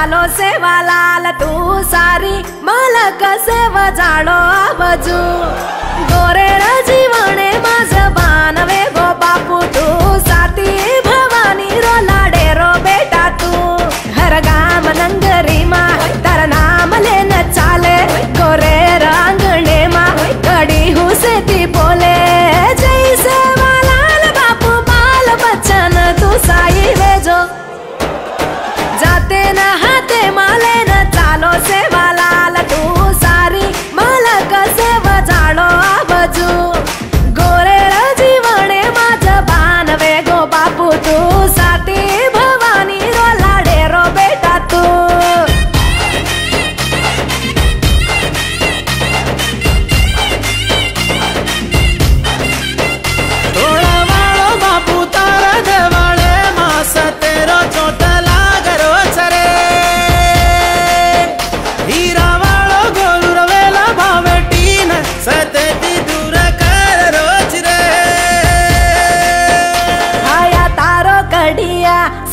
चालो सेवा लाल तू सारी मालक सेवा जाणो आवजू गोरेळ जीवने माझ बानवे गो बापू तू साती भवानी रो लाडे रो बेटा तू हर गाम नंगरी मा तर नाम लेन चाले गोरे रांगणे मा कडी हुसे ती बोले जय सेवा लाल बापू बाल बच्चन तू साई वेजो जाते न हाते माले न चालो सेवा लाल तू सारी मालक सेवा जाणो आवजू गोरेळ जीवने माझ बानवे गो बापू तू साती भवानी रो लाडे रो बेटा तू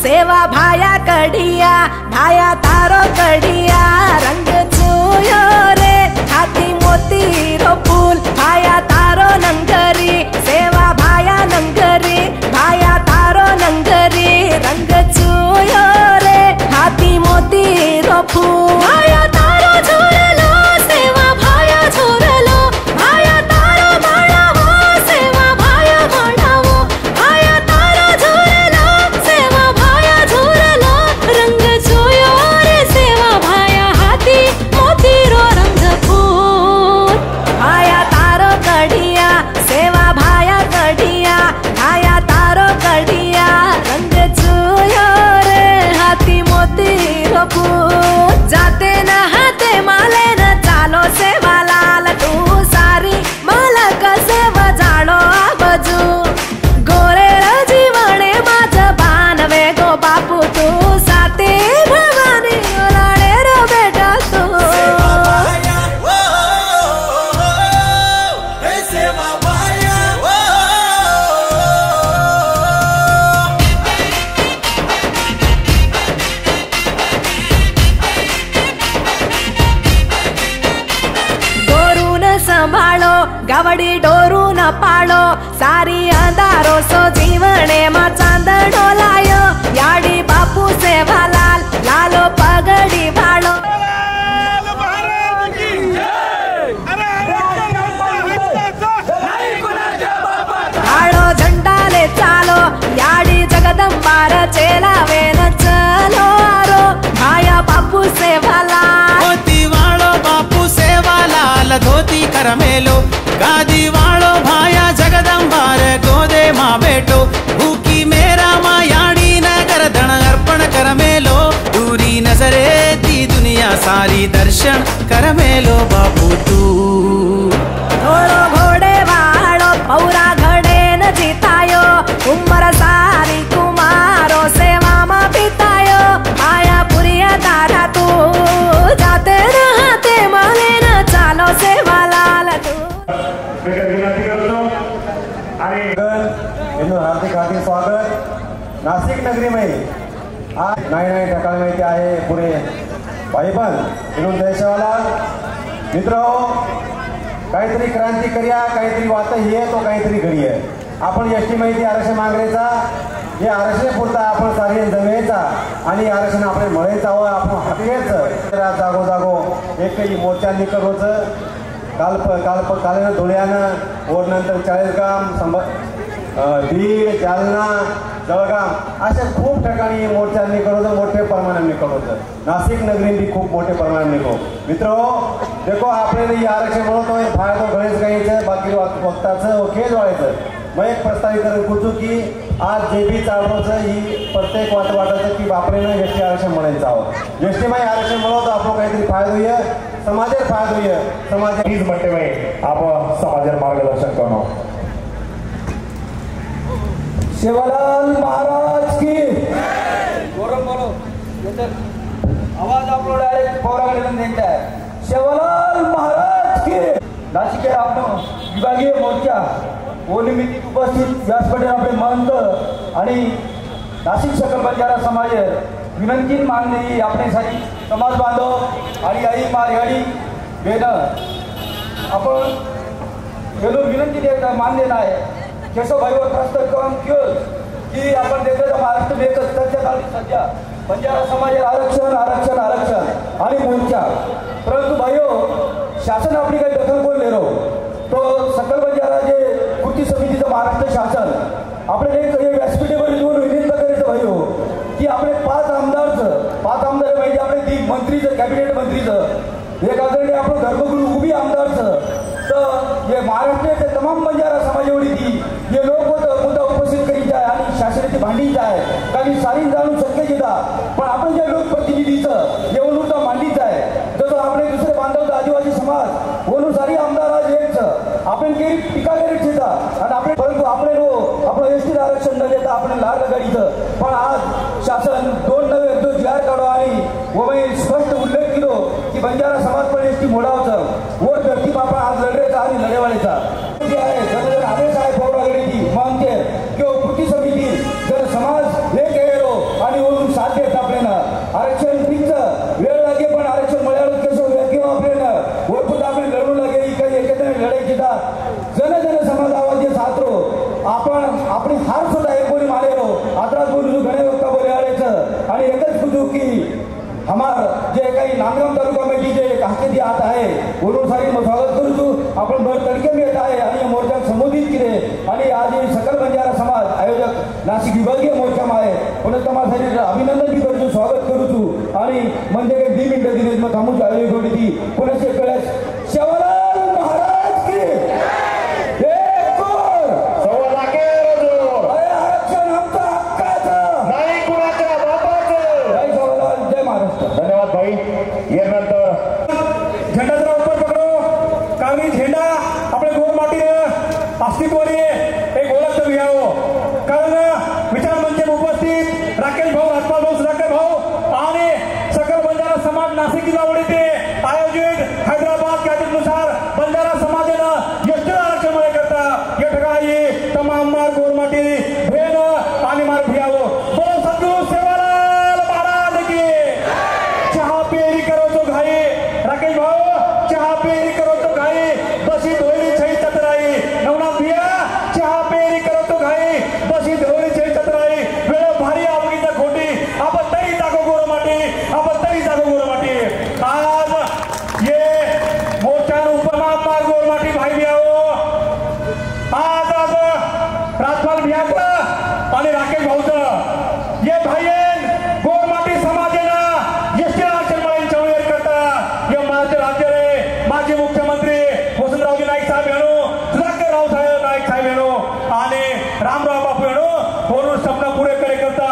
सेवा भाया कडिया भाया तारो कडिया रंग चुयो रे हाथी मोती रो फूल भाया तारो नंगरी सेवा भाया नंगरी भाया तारो नंगरी रंग चुयो रे हाथी मोती रो फूल भाया तारो झोरलो सेवा भाया झोरलो भाया तारो माळावो सेवा भाया माळावो भाया तारो झोरलो सेवा भाया झोरलो रंग चोयो रे सेवा भाया हाती मोती रो रंग फूल भाया तारो कडिया सेवा भाया कडिया भाया तारो कडिया रंग चोयो रे हाती मोती रो फूल जाते न हाते माले न चालो सेवा लाल तू सारी मालक सेवा जाणो आवजू गोरेळ जीवने माझ बानवे गो बापू तू साती भवानी लाडे रो बेटा तू डोरून संभाळो गावडी डोरून पाळो सारी अंधारो सो जीवने मा चांदणो लायो याडी बापू सेवा लाल लालो पगडी भाळो भाळो झंडाले चालो याडी जगदंबार चेलावे न चलो आरो भाया बापू सेवा लाल धोती वाळो बापू सेवा लाल धोती करमेलो गादी वाळो भाया जगदंबार गोदे मा बेटो भूकी मेरा मा याडी न गर्दन अर्पण करमेलो दूरी नजरे ती दुनिया सारी दर्शन करमेलो बापू तू घोड़ो घोड़े वाळो पौरा घडे न जितायो उमर सारी कुमारो सेवा मा पितायो आया पुरिया तारा तू जाते रहते माले न चालो सेवा लाल तू हार्दिक हार्दिक स्वागत नाशिक नगरी में आज नई ठिकाण माहिती आहे पुणे भाईबंद विनोद देशवाला मित्र काहीतरी क्रांती करूया काहीतरी वात हे तो काहीतरी घडी आहे आपण एसटी माहिती आरक्षण मागण्याचा हे आरक्षण पुरता आपण सारे जमेचा आणि आरक्षण आपण मळायचं हवं आपण हातघ्यायचं जागो एकही मोर्चा निकरोचं काल धुळ्यानं ओर नंतर चाळीसगाव बीड जालना जळगाव अशा खूप ठिकाणी मोर्चा निकळवतं मोठे प्रमाणात निकळवतं नाशिक नगरी भी खूप मोठे प्रमाणात निकलो मित्रो देखो आपल्याला आरक्षण मिळवतोय फायदा गणेश गायचं बाकी वक्ताचं खेळ व्हायचं मग एक प्रस्तावित करून पूछू की आज जे बी चालवचं ही प्रत्येक वाटाचं की बापरेनं एसटी आरक्षण म्हणायचं हवं एसटी माही आरक्षण मिळवतो आपण काहीतरी फायदा होईय समाजात फायदा होईय समाज हीच म्हणते माही आपण समाजात मार्गदर्शन करणं सेवालाल महाराज की गौरव बोलो आवाज आप लोग डायरेक्ट पौरागण देता है सेवालाल महाराज की नाशिक आपण विभागीय मोर्चा व निमित्त उपस्थित व्यासपीठावर आपले महंत आणि नाशिक सकल बंजारा समाज विनंती मानली आपले सारी समाज बांधव आणि आई मारगाडी बेन आपण गेलो विनंती देत मान्य नाही केशवभाईवर प्रस्त काम केलं की आपण देशाच्या महाराष्ट्र देतच सध्या काळी सध्या बंजारा समाजाला आरक्षण आरक्षण आरक्षण आणि मोर्चा परंतु भाईओ शासन आपली काही दखल कोण लेरो तो सकल बंजारा जे कृती समितीचं महाराष्ट्र शासन आपल्याला एक व्यासपीठेवर येऊन विनंती करायचं भाईओ की आपले 5 आमदार म्हणजे आपले 3 मंत्रीचं कॅबिनेट मंत्रीचं एक आदरणीय आपलं धर्मगुरू उभी आमदारचं तर हे महाराष्ट्राचे तमाम बंजारा समाज एवढी ती हे लोक मुद्दा उपस्थित करीत आहे आणि शासनाची भांडीच आहे काही सारी जाणून शक्य घेता पण आपण जे लोकप्रतिनिधीचं हे मुद्दा मांडीच आहे जसं आपले दुसरे बांधव आदिवासी समाज म्हणून सारी आमदार आज एकच आपण काही टीका करीत घेता आणि आपण परंतु आपले लोक आपलं एसटी आरक्षण न देता आपण लाल गाडीचं पण आज शासन 2 नवे जो जाहीर काढो आणि वमय स्पष्ट उल्लेख केलो की बंजारा समाज पण एसटी मोडावचं वर धरती बापा आज लढायचा आणि लढेवाळीचा जे आहे जर आदेश आहे पौरागडीची मागते किंवा कृती समिती जर समाज एक गेलो आणि वरून साथ देत आपल्याला आरक्षण फिक्स वेळ लागे पण आरक्षण मिळालं कसं किंवा आपल्याला वरपूत आपण लढू लागेल काही एकत्र लढायची जन समाज आवाज सातरो आपण आपली हार सुद्धा एक कोणी मारेलो आता बोलू गणे वक्ता बोले आणायचं आणि एकच बुजू की हमार जे काही नांदगाव तालुका मध्ये जे हाकेती आत आहे वरून सारी स्वागत करू तू आपण भर तडके में येत आहे आणि मोर्चा संबोधित केले आणि आज सकल बंजारा समाज आयोजक नाशिक विभागीय मोर्चा आहे पण तुम्हाला अभिनंदन भी करतो स्वागत करू तू आणि म्हणजे काही 2 मिनिटं दिले मग थांबूच आयोजक होती ती कोणाचे कळस शेवलाल महाराज की धन्यवाद भाई यानंतर झेंडा जरा ऊपर पकड़ो कांगड़ी झेंडा अपने गोल माटी अस्तित्वाने एक ओळख भी आओ कारण विचार मंच में उपस्थित राकेश भाऊ राजपाल भाऊ सुधाकर भाऊ आणि सकल बंजारा समाज नाशिक जिल्हा आयोजित हैदराबाद गॅजेटनुसार बंजारा समाजानं यष्ट आरक्षण करता या ठिकाणी तमाम मार्ग गोल माटी भेन आणि मार्ग भी आओ बोलो सद्गुरु सेवालाल महाराज की चहा पेरी करो तो घाई राकेश भाऊ चहा पेरी करो तो घाई बसी धोरी छई चतराई नवनाथ भैया चहा पेरी करो तो घाई बसी धोरी छई चतराई वेळ भारी आवडीचा खोटी आपण तरी जागो गोर माटी आपण तरी जागो गोर माटी आज ये मोर्चा उपमा मार गोर माटी भाई भी आओ आज राजपाल भैया आणि राकेश भाऊचं ये भाईन गोर माटी समाजेना यष्टी आरक्षण राज्य रे माजी मुख्यमंत्री वसंतरावजी नाईक साहेब येणो सुधाकर राव साहेब नाईक साहेब येणो आणि रामराव बापू येणो वरून सपना पुरे करे करता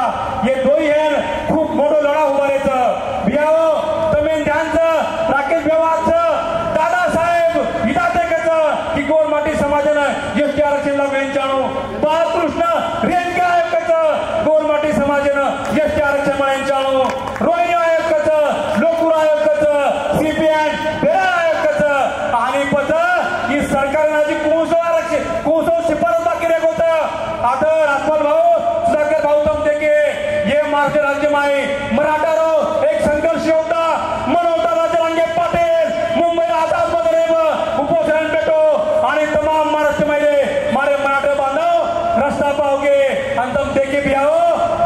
ये दोई हैं खूप मोठो लढा उभारायचं भियाओ तमेन ध्यानचं राकेश व्यवहारचं दादासाहेब हिदातेकरचं की गोर माटी समाजानं यष्टी आरक्षण लागेल जाणो बाळकृष्ण रेणके आयोगाचं गोर माटी समाजानं यष्टी आरक्षण मिळेल जाणो रोहिणी आयोगाचं लोकूर आयोगाचं सीपीएन बेरा आयोगाचं आणि पद ही सरकारनं जी कोसो शिफारस बाकी रे होत आता राजपाल भाऊ सुधाकर भाऊ तमते के ये महाराष्ट्र राज्य में मराठा रो एक संघर्ष होता मनोहर राजरांगे पाटील मुंबईला आझाद मध्ये उपोषण पेटो आणि तमाम महाराष्ट्र मध्ये मारे मराठा बांधव रस्ता पावगे आणि तमते के भी आओ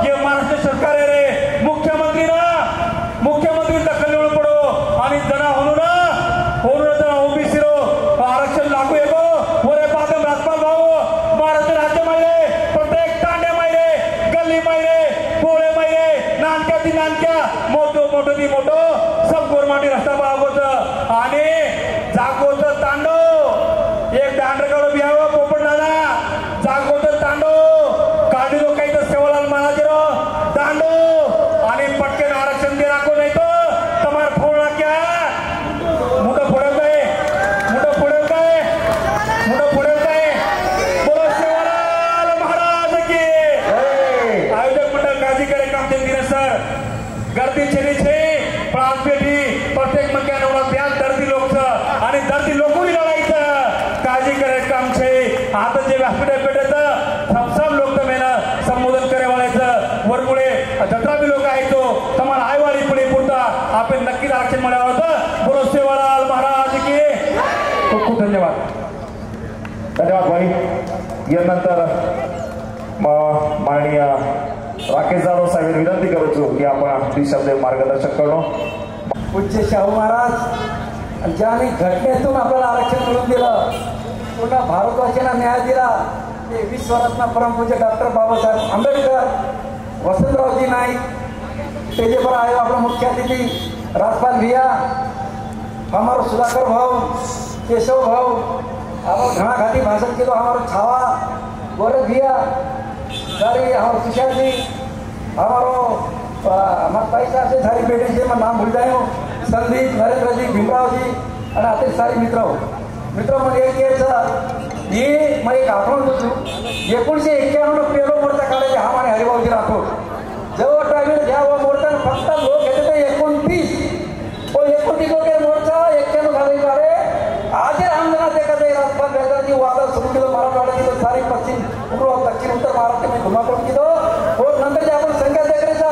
ये महाराष्ट्र सरकार है रे मुख्यमंत्री दखल निवडून पडो आणि जना होऊन जना ओबीसी रो आरक्षण लागू आहे गो वरे पादम राजपाल भाऊ महाराष्ट्र राज्य मध्ये प्रत्येक तांडे मध्ये गल्ली मध्ये पोळे मध्ये नानक्या ती नानक्या मोठो ती मोठो सब गोरमाटी रस्ता पावत आणि जागोत तांडो एक दांडरकडो बिहाव पोपट दादा जागोत तांडो काढी लोक काही तर सेवालाल महाराजरो तांडो आणि पटकन आरक्षण दे राखो नाही तर तुम्हार फोडला क्या मोठं फोडेल काय बोलो सेवालाल महाराज की आयोजक मंडळ काळजीकडे काम दिले सर गर्दी छेली छे प्राण पेटी प्रत्येक मंक्याने व्याज दर्दी लोकचं आणि दर्दी लोकही लढायचं काळजी करे काम छे आता जे व्यासपीठ पेटायचं सब लोक तर मेन संबोधन करे वाळायचं वरमुळे जत्रा बी लोक आहेत तो तुम्हाला आईवारी पुढे पुरता आपण नक्कीच आरक्षण मिळालं होतं. बोलो सेवालाल महाराज की. खूप खूप धन्यवाद. धन्यवाद भाई. यानंतर माननीय राकेश जाधव साहेब विनंती करू की आपण ती शब्द मार्गदर्शन करू. पूज्य शाहू महाराज ज्याने घटनेतून आपल्याला आरक्षण मिळवून दिलं, पुन्हा भारतवासीयांना न्याय दिला, ते विश्वरत्न परमपूज्य डॉक्टर बाबासाहेब आंबेडकर, वसंतरावजी नाईक, तेजे पर आए अपना मुख्य अतिथि राजपाल भैया, हमारो सुधाकर भाव, केशव भाव, हमारो घना घाटी भाषण के तो हमारो छावा गोरख भैया, सारी हमारो तुषार जी, हमारो हमारे पैसा से सारी बेटे से मैं नाम भूल जाए हूँ, संदीप, नरेंद्र जी, भीमराव जी आणि आता सारी मित्र म्हणजे एक यायचं हे मग एक आठवण होतो. 1991 पेलो मोर्चा काढायचे हा आणि हरिभाऊजी राठोड जेव्हा ट्रॅव्हल घ्यावं मोर्चा फक्त लोक घेते ते 29 लोक मोर्चा 91 घालायचा. अरे आज आमदार देखा राजपाल बेजाची वादळ सुरू केलं मराठवाड्यात, सारी पश्चिम पूर्व दक्षिण उत्तर महाराष्ट्र में घुमा करून केलं. और नंतर आपण संख्या देखरेचा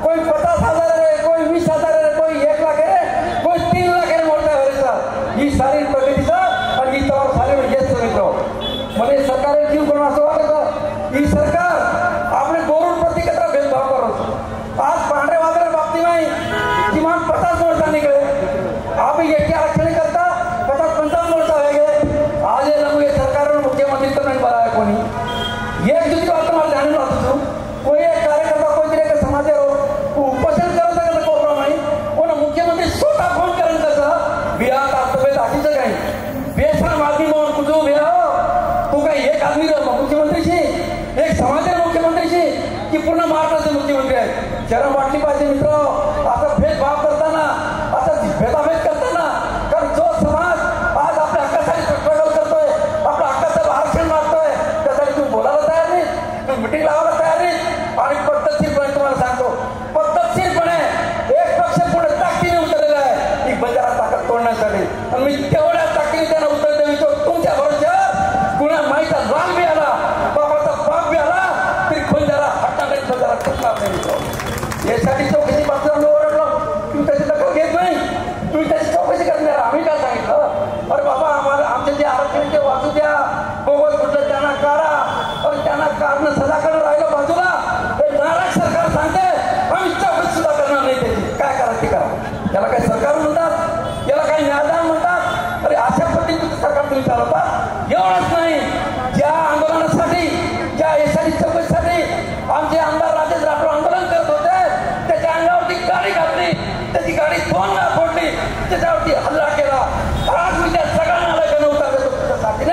कोई 50,000 है, कोई 20,000 है, कोई 1 लाख है, कोई 3 लाख है मोर्चा व्हायचा. ही सारी प्रगतीचा आणि ही तर सारे येत मित्र म्हणजे सरकार जीव करून असं वाटतं ही सरकार आपले गोरुड प्रति कसा भेदभाव करतो. आज पांढरे वादळ बाबती नाही किमान 50 मोर्चा निघले, आप एक आरक्षण करता 50-55 मोर्चा वेगळे. आज हे नमून सरकार मुख्यमंत्री तर नाही बरा आहे कोणी एक दुसरी वाटतं मला जाणून राहतो. कोई एक कार्यकर्ता कोणतरी एक समाजावर उपोषण करत कसं कोणाप्रमाणे कोण मुख्यमंत्री स्वतः फोन करेल कसं बिहार तात्तबे दाखीचं काही बेसन मागणी म्हणून कुठं बिहा तू काही एक आदमी मुख्यमंत्रीशी एक समाजाचे मुख्यमंत्रीशी की पूर्ण महाराष्ट्राचे मुख्यमंत्री आहेत. शरम वाटली पाहिजे मित्र आता भेदभाव करताना, आता भेदाभेद करताना. कारण जो समाज आज आपल्या हक्कासाठी स्ट्रगल करतोय, आपल्या हक्काचं आरक्षण मागतोय, त्यासाठी तुम्ही बोलायला तयार नाही, तुम्ही मिटिंग लावायला तयार नाही. आणि पद्धतशीरपणे तुम्हाला सांगतो पद्धतशीरपणे एक पक्ष पुढे ताकदीने उतरलेला आहे ही बंजारा ताकद तोडण्यासाठी. आणि मी तेवढ्या ताकदीने त्यांना उत्तर देतो. तुमच्या भरोश्यावर कुणा माईचा लाल बी आला, बाबाचा बाप बी आला तरी बंजारा हट्टाकडे बंजारा कुठला नाही. यासाठी चौकशी पासून ओरडलो, तुम्ही त्याची दखल घेत नाही, तुम्ही त्याची चौकशी करणार. आम्ही काय सांगितलं अरे बाबा आम्हाला आमचे जे आरक्षण ते वाचू द्या, बोगस कुठलं त्यांना काढा. अरे त्यांना काढणं सदाकडे राहिलं बाजूला हे नाराज सरकार सांगते आम्ही चौकशी सुद्धा करणार नाही. त्याची काय करा ते करा. याला काही सरकार म्हणतात, याला काही न्यायदान म्हणतात. अरे अशा पद्धतीचं सरकार तुम्ही चालवता. एवढंच नाही, ज्या आंदोलनासाठी ज्या यासाठी चौकशीसाठी आमचे आमदार राजेश राठोड आंदोलन करत होते त्याच्या अंगावरती गाडी घातली, त्याची गाडी 2 वेळा फोडली, त्याच्यावरती हल्ला केला. आज मी त्या सगळ्यांना आला नव्हता त्याच्यासाठी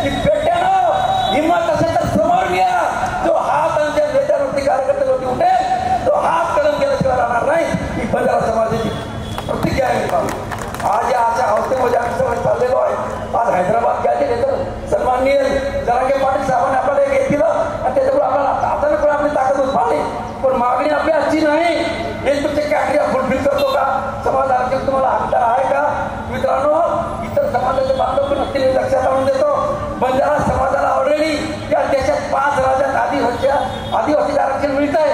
की पेट्यानं हिंमत असेल तर समोर घ्या. जो हात आमच्या नेत्यांवरती कार्यकर्त्यांवरती उठेल तो हात कलम केल्याशिवाय राहणार नाही. ही बंजारा समाजाची प्रतिक्रिया आहे. आज या अशा अवस्थेमध्ये आम्ही सगळं चाललेलो आहे. आज हैदराबाद गेले तर सन्माननीय जरांगे पाटील साहेबांनी आपल्याला एक घेतलं आणि त्याच्यामुळे आपल्याला अचानक आपली ताकद उभारली. पण मागणी आपली आजची नाही. हे तुमचे कॅटेरिया फुलफिल करतो का समाज आरक्षण तुम्हाला हकदार आहे का मित्रांनो. इतर समाजाचे बांधव पण नक्की लक्षात आणून देतो. बंजारा समाजाला ऑलरेडी या देशात 5 राज्यात आदिवासी आरक्षण मिळत आहे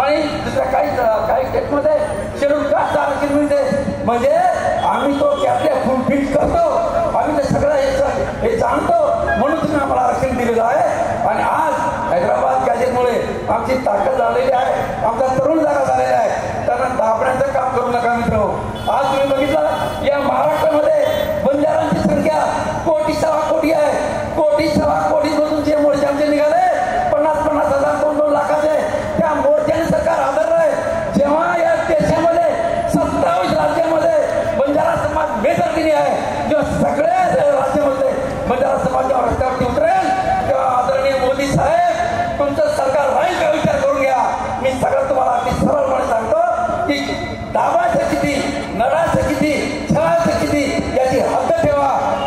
आणि दुसऱ्या काही स्टेटमध्ये शेड्यूल कास्ट आरक्षण मिळते. म्हणजे आम्ही तो कॅटेरिया फुलफिल करतो. आम्ही ते सगळं हे जाणतो म्हणून तुम्ही आम्हाला आरक्षण दिलेलं आहे. आणि आज हैदराबाद गॅजेटमुळे आमची ताकद झालेली आहे, आमचा तरुण जागा झालेला आहे. त्यांना दाबण्याचं काम करू नका मित्र. आज तुम्ही बघितलं या महाराष्ट्रामध्ये बंजारांची संख्या 1.6 कोटी आहे. 1.6 कोटीमधून जे मोर्चे आमचे निघाले 50,000 2-2 लाखाचे त्या मोर्चाने सरकार आदरलंय. जेव्हा या देशामध्ये 27 राज्यामध्ये बंजारा समाज मेजॉरिटी आहे, जेव्हा सगळ्या राज्यामध्ये बंजारा समाज रस्त्यावरती उतरेल तेव्हा आदरणीय मोदी साहेब तुमचं सरकार राहील का विचार करून घ्या. मी सगळं तुम्हाला अगदी सरळपणे सांगतो की दाबायचं किती, नडायचं किती, छळायचं किती याची हद्द ठेवा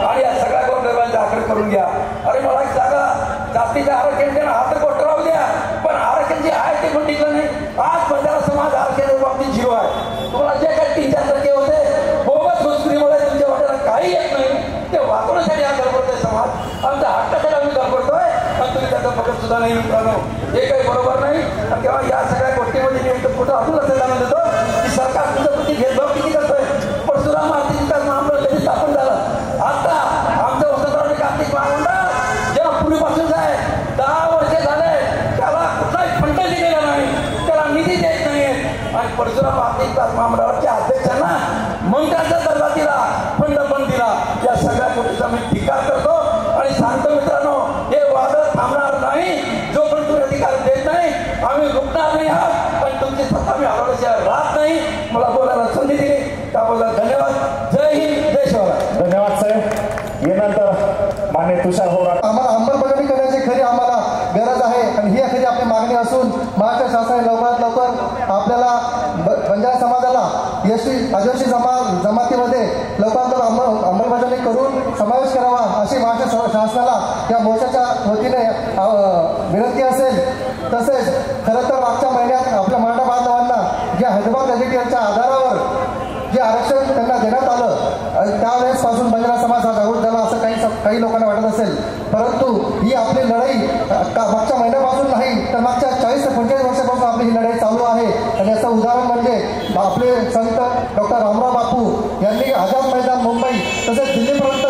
आणि या सगळ्या गोरगरिबांची आखणी करून घ्या. अरे मला एक जागा जास्तीचं आरक्षण देणं हात गोष्ट राहू द्या, पण आरक्षण जे आहे ते पण टिकलं नाही. आज बंजारा समाज आरक्षण बाबतीत 0 आहे. तुम्हाला जे काही 3-4% होते बोगस घुसखोरीमुळे तुमच्या वाट्याला काही येत नाही. ते वाचवण्यासाठी हा धडपडतोय समाज, आमच्या हक्कासाठी आम्ही धडपडतोय पण तुम्ही त्याचा सुद्धा नाही मित्रांनो. हे काही बरोबर नाही. आणि तेव्हा या सगळ्या गोष्टीमध्ये मी कुठं अजून लक्ष जाणून देतो परशुराम आर्थिक महामंडळाच्या अध्यक्षांना मंत्र्यांच्या दर्जातीला फंड पण दिला. या सगळ्या गोष्टीचा मी टीका करतो आणि सांगतो मित्रांनो, हे वादळ थांबणार नाही. जो पण तुम्ही अधिकार देत नाही आम्ही रुकणार नाही आहात, पण तुमची सत्ता मी हरवल्याशिवाय राहत नाही. मला बोलायला संधी दिली त्याबद्दल धन्यवाद. जय हिंद, जय शिवराय. धन्यवाद साहेब. यानंतर मान्य तुषार होराट. आम्हाला अंमलबजावणी करण्याची खरी आम्हाला गरज आहे आणि ही खरी आपली मागणी असून महाराष्ट्र शासनाने लवकरात लवकर आपल्याला बंजारा समाजाला एसटी आदिवासी जमातीमध्ये लवकरात लवकर अंमलबजावणी करून समावेश करावा अशी महाराष्ट्र शासनाला या मोर्चाच्या वतीने विनंती असेल. तसेच खरं तर मागच्या महिन्यात आपल्या मराठा बांधवांना जे हैदराबाद गॅजेटियरच्या आधारावर जे आरक्षण त्यांना देण्यात आलं त्यावेळेसपासून बंजारा समाज हा जागृत झाला असं काही लोकांना वाटत असेल. परंतु ही आपली लढाई मागच्या महिन्यापासून नाही तर मागच्या 40 ते 45 वर्षापासून आपली ही लढाई चालू आहे. आणि याचं उदाहरण म्हणजे आपले संत डॉक्टर रामराव बापू यांनी आझाद मैदान मुंबई तसेच दिल्लीपर्यंत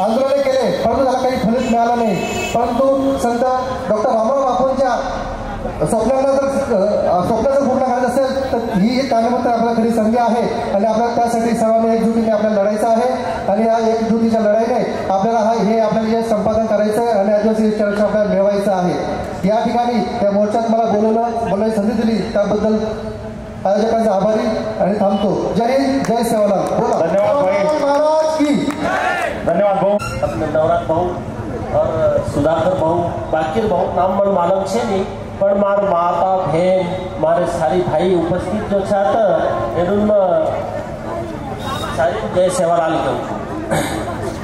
आंदोलने केले, परंतु त्याला काही फलित मिळालं नाही. परंतु संत डॉक्टर रामराव बापूंच्या स्वप्नाचं पूर्ण करायचं असेल तर ही एक कारणीभूत आपल्याला खरी संधी आहे आणि आपल्याला त्यासाठी सर्वांनी एकजुटीने आपल्याला लढायचं आहे. आणि या एकजुटीच्या लढाईने आपल्याला आपल्याला हे संपादन करायचं आहे आणि आदिवासी आरक्षण आपल्याला मिळवायचं आहे. या ठिकाणी त्या मोर्चात मला बोलायची संधी दिली त्याबद्दल आयोजकांचा आभारी आणि थांबतो. जय हिंद, जय सेवालाल. धन्यवाद भाई. महाराज की धन्यवाद भाऊ. अपने नवरात भाऊ और सुधाकर भाऊ, बाकिर भाऊ नाम मन मालूम छे नहीं, पण मार माता बहन मारे सारी भाई उपस्थित जो छात एनुन सारी जय सेवालाल कहूँ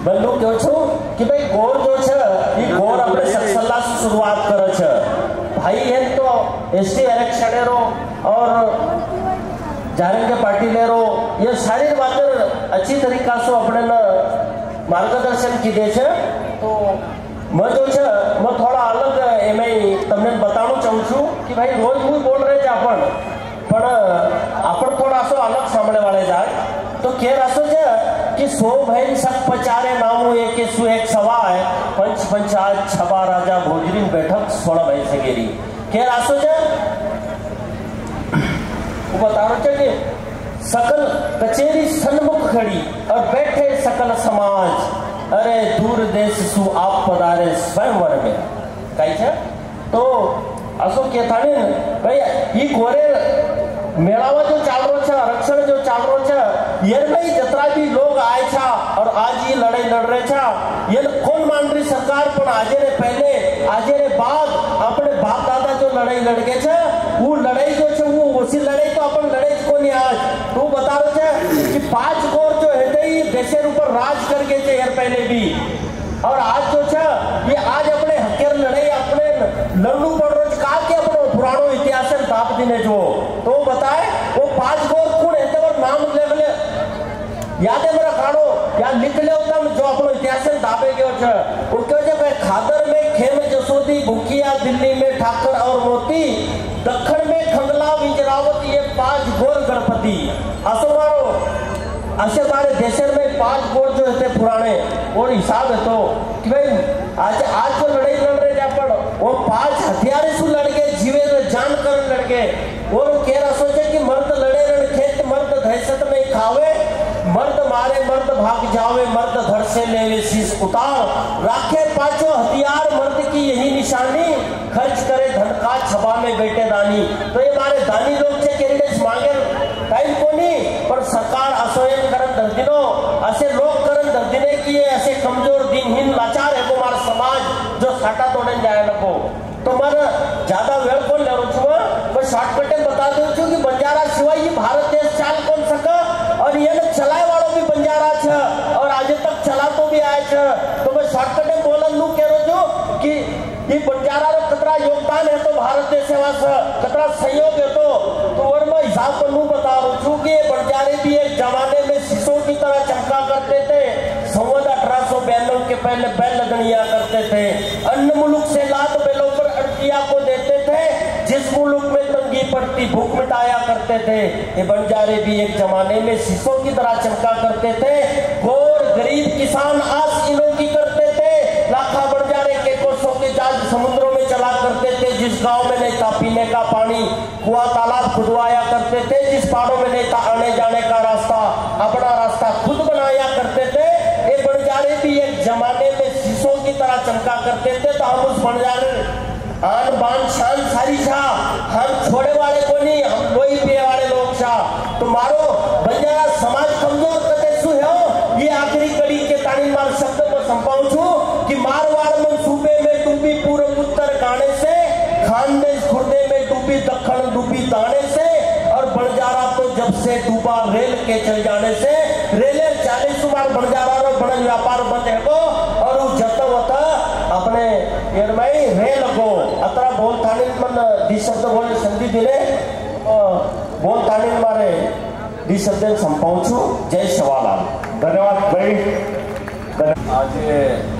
बल्लू कहूँ छू कि भाई गोर जो छे ये गोर अपने सत्सल्ला से शुरुआत करे छे. भाई है तो एसटी आरक्षणेरो और जारंगे पाटीलेरो ये सारी बातें अच्छी तरीका से अपने मार्गदर्शन कीधे छे. तो मैं जो छे मैं थोड़ा अलग एमें तमने बताणु चाहूँ छू कि भाई रोज હું બોલ રહે છે आपण थोड़ा सो अलग सामने वाले जाए तो केर असो छे कि 100 बहन सक पचारे नामू एक सु एक सवा है पंच पंचायत छबा राजा भोजरी बैठक 16 भाई से गेरी केर असो छे वो बता रहे थे कि सकल कचेरी सन्मुख खड़ी और बैठे सकल समाज, अरे दूर देश सु आप पधारे स्वयंवर में कही छे. तो असो कहता ने भाई ये गोरे मेळावा जो चालरो छे आरक्षण जो चालरो छे ये में जतरा भी लोग आए छा और आज ये लड़ाई लड़ रहे छा ये कौन मान रही सरकार पण आजे रे पहले आजे रे बाद अपने बाप दादा जो लड़ाई लड़ गए छे वो लड़ाई जो छे वो उसी लड़ाई तो अपन लड़ाई को नहीं. आज तू बता रहे छे कि 5 गोर जो है ये देशेर ऊपर राज कर गए थे यार पहले भी और आज जो छे ये आज अपने हकेर लड़ाई अपने लड़नू पड़ रहा है का के अपनो पुरानो इतिहास दाप दीने जो तो बताए वो 5 गोर कौन है तो नाम ले याद है मेरा खानो या लिख ले होता जो अपनो इतिहास दाबे गयो छे. वो कहे छे भाई खादर में खेम जसोदी भूखिया दिल्ली में ठाकर और मोती दक्षिण में खंगला विजरावत ये 5 गोर गणपति असो मारो असे हमारे देश में 5 गोर जो थे पुराने और हिसाब है तो कि भाई आज जो लड़ाई लड़ रहे थे पर वो 5 हथियारे सु लड़ गए जीवे जान कर लड़ गए और कह रहा सोचे कि मर्द लड़े रण खेत मर्द दहशत नहीं खावे मर्द मारे मर्द भाग जावे मर्द धड़ से लेवे शीश उतार राखे 5 हथियार मर्द की यही निशानी खर्च करे धन का छबा में बैठे दानी. तो ये हमारे दानी लोग छे कैंडिडेट्स मांगे टाइम को नहीं पर सरकार असोयन करन दर्दिनो ऐसे लोग करन दर्दिने किए ऐसे कमजोर दिनहीन लाचार है को हमारा समाज जो साटा तोड़ने जाए नको. तो मैं ज्यादा वेळ कोण ले रहा छू मैं शॉर्टकट में बता दूं छू कि बंजारा सिवाय ये भारत देश चाल कौन सके और ये चलाए वालों भी बंजारा छे और आज तक चला तो भी आए छे. तो मैं शॉर्टकट में बोलन लू कह रहा छू कि ये बंजारा रो कतरा योगदान है तो भारत देश सेवा से कतरा सहयोग है तो और मैं हिसाब पर नू बता रहा छू कि बंजारे भी एक जमाने में शीशों की तरह चमका करते थे. संवत 1892 के पहले बैल लगनिया करते थे. अन्य मुल्क से लात बैलों पर अड़तिया को देते थे. जिस मुल्क में तंगी पड़ती भूख मिटाया करते थे. ये बंजारे भी एक जमाने में शीशों की तरह चमका करते थे. गोर गरीब किसान आस इनों की करते थे. लाखा बंजारे के कोसों के जाल समुद्रों में चला करते थे. जिस जिस गांव में नहीं था पीने का पानी, कुआं तालाब खुदवाया करते थे, जिस पहाड़ों में नहीं था आने जाने का रास्ता, अपना रास्ता खुद बनाया करते थे। ये बंजारे भी एक जमाने में शीशों की तरह चमका करते थे। तो हम उस बंजारे आन बान शान सारी छा, हम छोड़े वाले को नहीं, हम लोही पिए वाले लोग छा। तो मारो बंजारा समाज कमजोर कते सु है। ये आखिरी कड़ी के तानी मार शब्द को संपाऊं छू कि मारवाड़ में सूबे में डूबी पूर्व उत्तर गाने से, खानदेश खुर्दे में डूबी दक्षिण डूबी दाने से, और बंजारा तो जब से डूबा रेल के चल जाने से। रेले 40 बार बंजारा रो बड़ व्यापार बंद है को, और वो जत होता अपने एरमाई रेल को अतरा बोल थाने मन दी शब्द बोले संधि दिले बोल थाने मारे दी शब्द संपाऊं छू। जय सेवालाल। धन्यवाद भाई। आज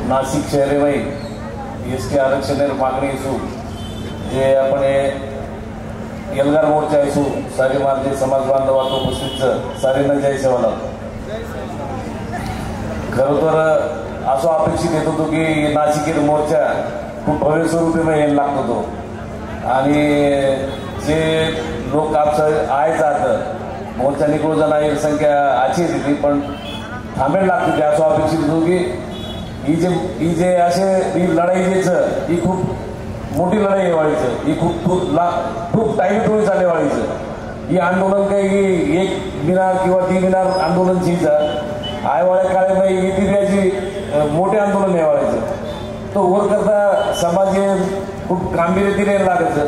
नाशिक शहरेमध्ये एसटी आरक्षण मागणी असू, जे आपण एल्गार मोर्चा असू, सारे माझे समाज बांधवात उपस्थित सारेंना जय सेवालाल। खरं तर असं अपेक्षित येत होतो की नाशिक मोर्चा खूप भव्य स्वरूपी यायला लागतो तो, आणि जे लोक आपलं आहेच आता मोर्चा निघून जाणार संख्या आची येते, पण थांबेल लागते ते असं अपेक्षित होतो की ही जे असे ही लढाई जेच ही खूप मोठी लढाई आहे वाळीचं, ही खूप टाईम टोळी चालले वाळीचं। ही आंदोलन काही एक मिनार किंवा 3 मिनार आंदोलन चीज आयवाळ्या काळेमध्ये इतिहासी मोठे आंदोलन आहे वाळीचं। तो वर करता समाज खूप गांभीर्य दिले लागत।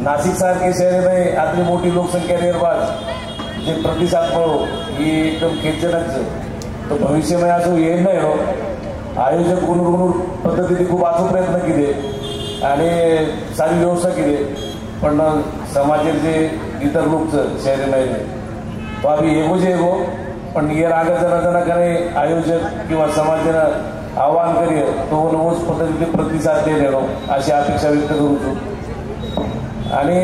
नाशिक सारखे शहरामध्ये आपली मोठी लोकसंख्या निर्माण जे प्रतिसाद मिळो ही एकदम खेचनच। तो भविष्यमध्ये असं येईल नाही हो, आयोजक गुणगुण पद्धतीने खूप असं प्रयत्न केले आणि सारी व्यवस्था केली, पण समाजाचे जे इतर लोक शहरामध्ये तो आम्ही एगो जे एगो, पण ये रागजना करे आयोजक किंवा समाजानं आवाहन करीय तो नवोच पद्धतीने प्रतिसाद देणं अशी अपेक्षा व्यक्त करू। आणि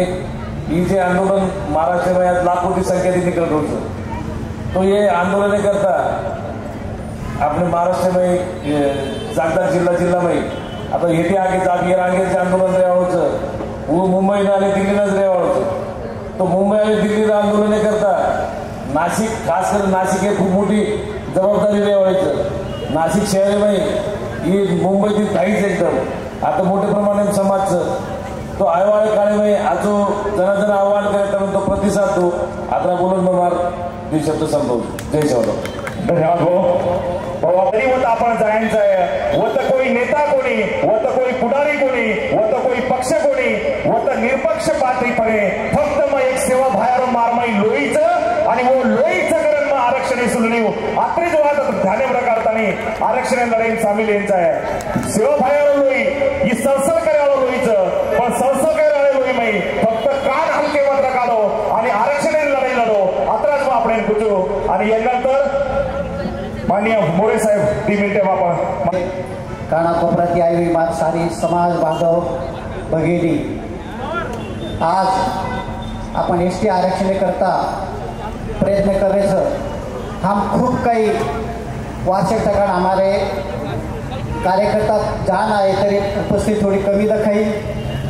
ही जे आंदोलन महाराष्ट्रामध्ये लाखोची संख्या निकल होतं, तो हे आंदोलन करता आपले महाराष्ट्रामध्ये जागदार जिल्ह्यामध्ये आता येथे आगे जागी रांगेचे आंदोलन रेवायचं, वो मुंबईनं आणि दिल्लीनंच रेवायचं। तो मुंबई आणि दिल्लीला आंदोलन करता नाशिक, खास करून नाशिक हे खूप मोठी जबाबदारी रेवायचं। नाशिक शहरामध्ये ही मुंबईतील काहीच एकदम आता मोठ्या प्रमाणात समाजचं तो आयवाळे काळेमध्ये आजो जनाजन आव्हान करता तो प्रतिसाद तो आता बोलून मार ते शब्द संभव। जय सेवालाल। धन्यवाद भाऊ। तरी होत आपण जायचं आहे, होत कोणी नेता कोणी, होत कोणी पुढारी कोणी, होत कोणी पक्ष कोणी, होत निरपक्षपातीपणे फक्त मग एक सेवा बाहेर मारमाई लोईचं आणि वो लोईचं करण मग आरक्षण सुलणी आत्री जेव्हा ध्याने प्रकारतानी आरक्षण लढाई सामील यांचं आहे। सेवा बाहेर लोई ही संसद करायला लोईचं, पण संसद करायला लोई माई फक्त कान हलके मात्र काढो आणि आरक्षण लढाई लढो आत्राच मग आपण पूछू। आणि यानंतर माननीय मोरे साहेब 3 मिनिटे बापा कानाकोपऱ्यात यावी माझ सारी समाज बांधव भगिनी, आज आपण एसटी आरक्षण करता प्रयत्न करायचं। हम खूप काही वार्षिक ठिकाण हमारे कार्यकर्ता जान आहे तरी उपस्थित थोडी कमी दखाई,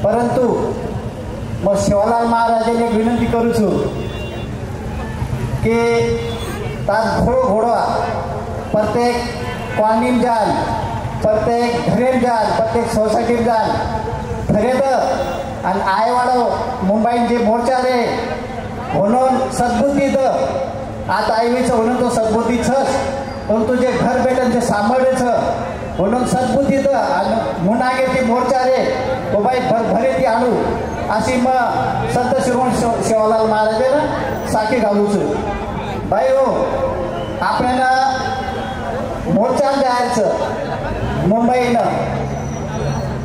परंतु मग शिवालाल महाराजांनी विनंती करू छू की तास घोडा प्रत्येक कॉलनीम जाल, प्रत्येक घरेम जाल, प्रत्येक सोसायटीत जाल खरेद आणि आयवाडो मुंबई जे मोर्चा रे म्हणून सद्बुद्धीत आता आईवीचं म्हणून तो सद्बुद्धीचंच, परंतु जे घर भेटन जे सांभाळायचं म्हणून सद्बुद्धीत आणि मुनागे ती मोर्चा रे तो बाई भरभरे ती आणू अशी मग संत शिरोमणी शिवालाल महाराजांना साखी घालूच। बाई हो आपल्याला मोर्चा द्यायचं मुंबईनं,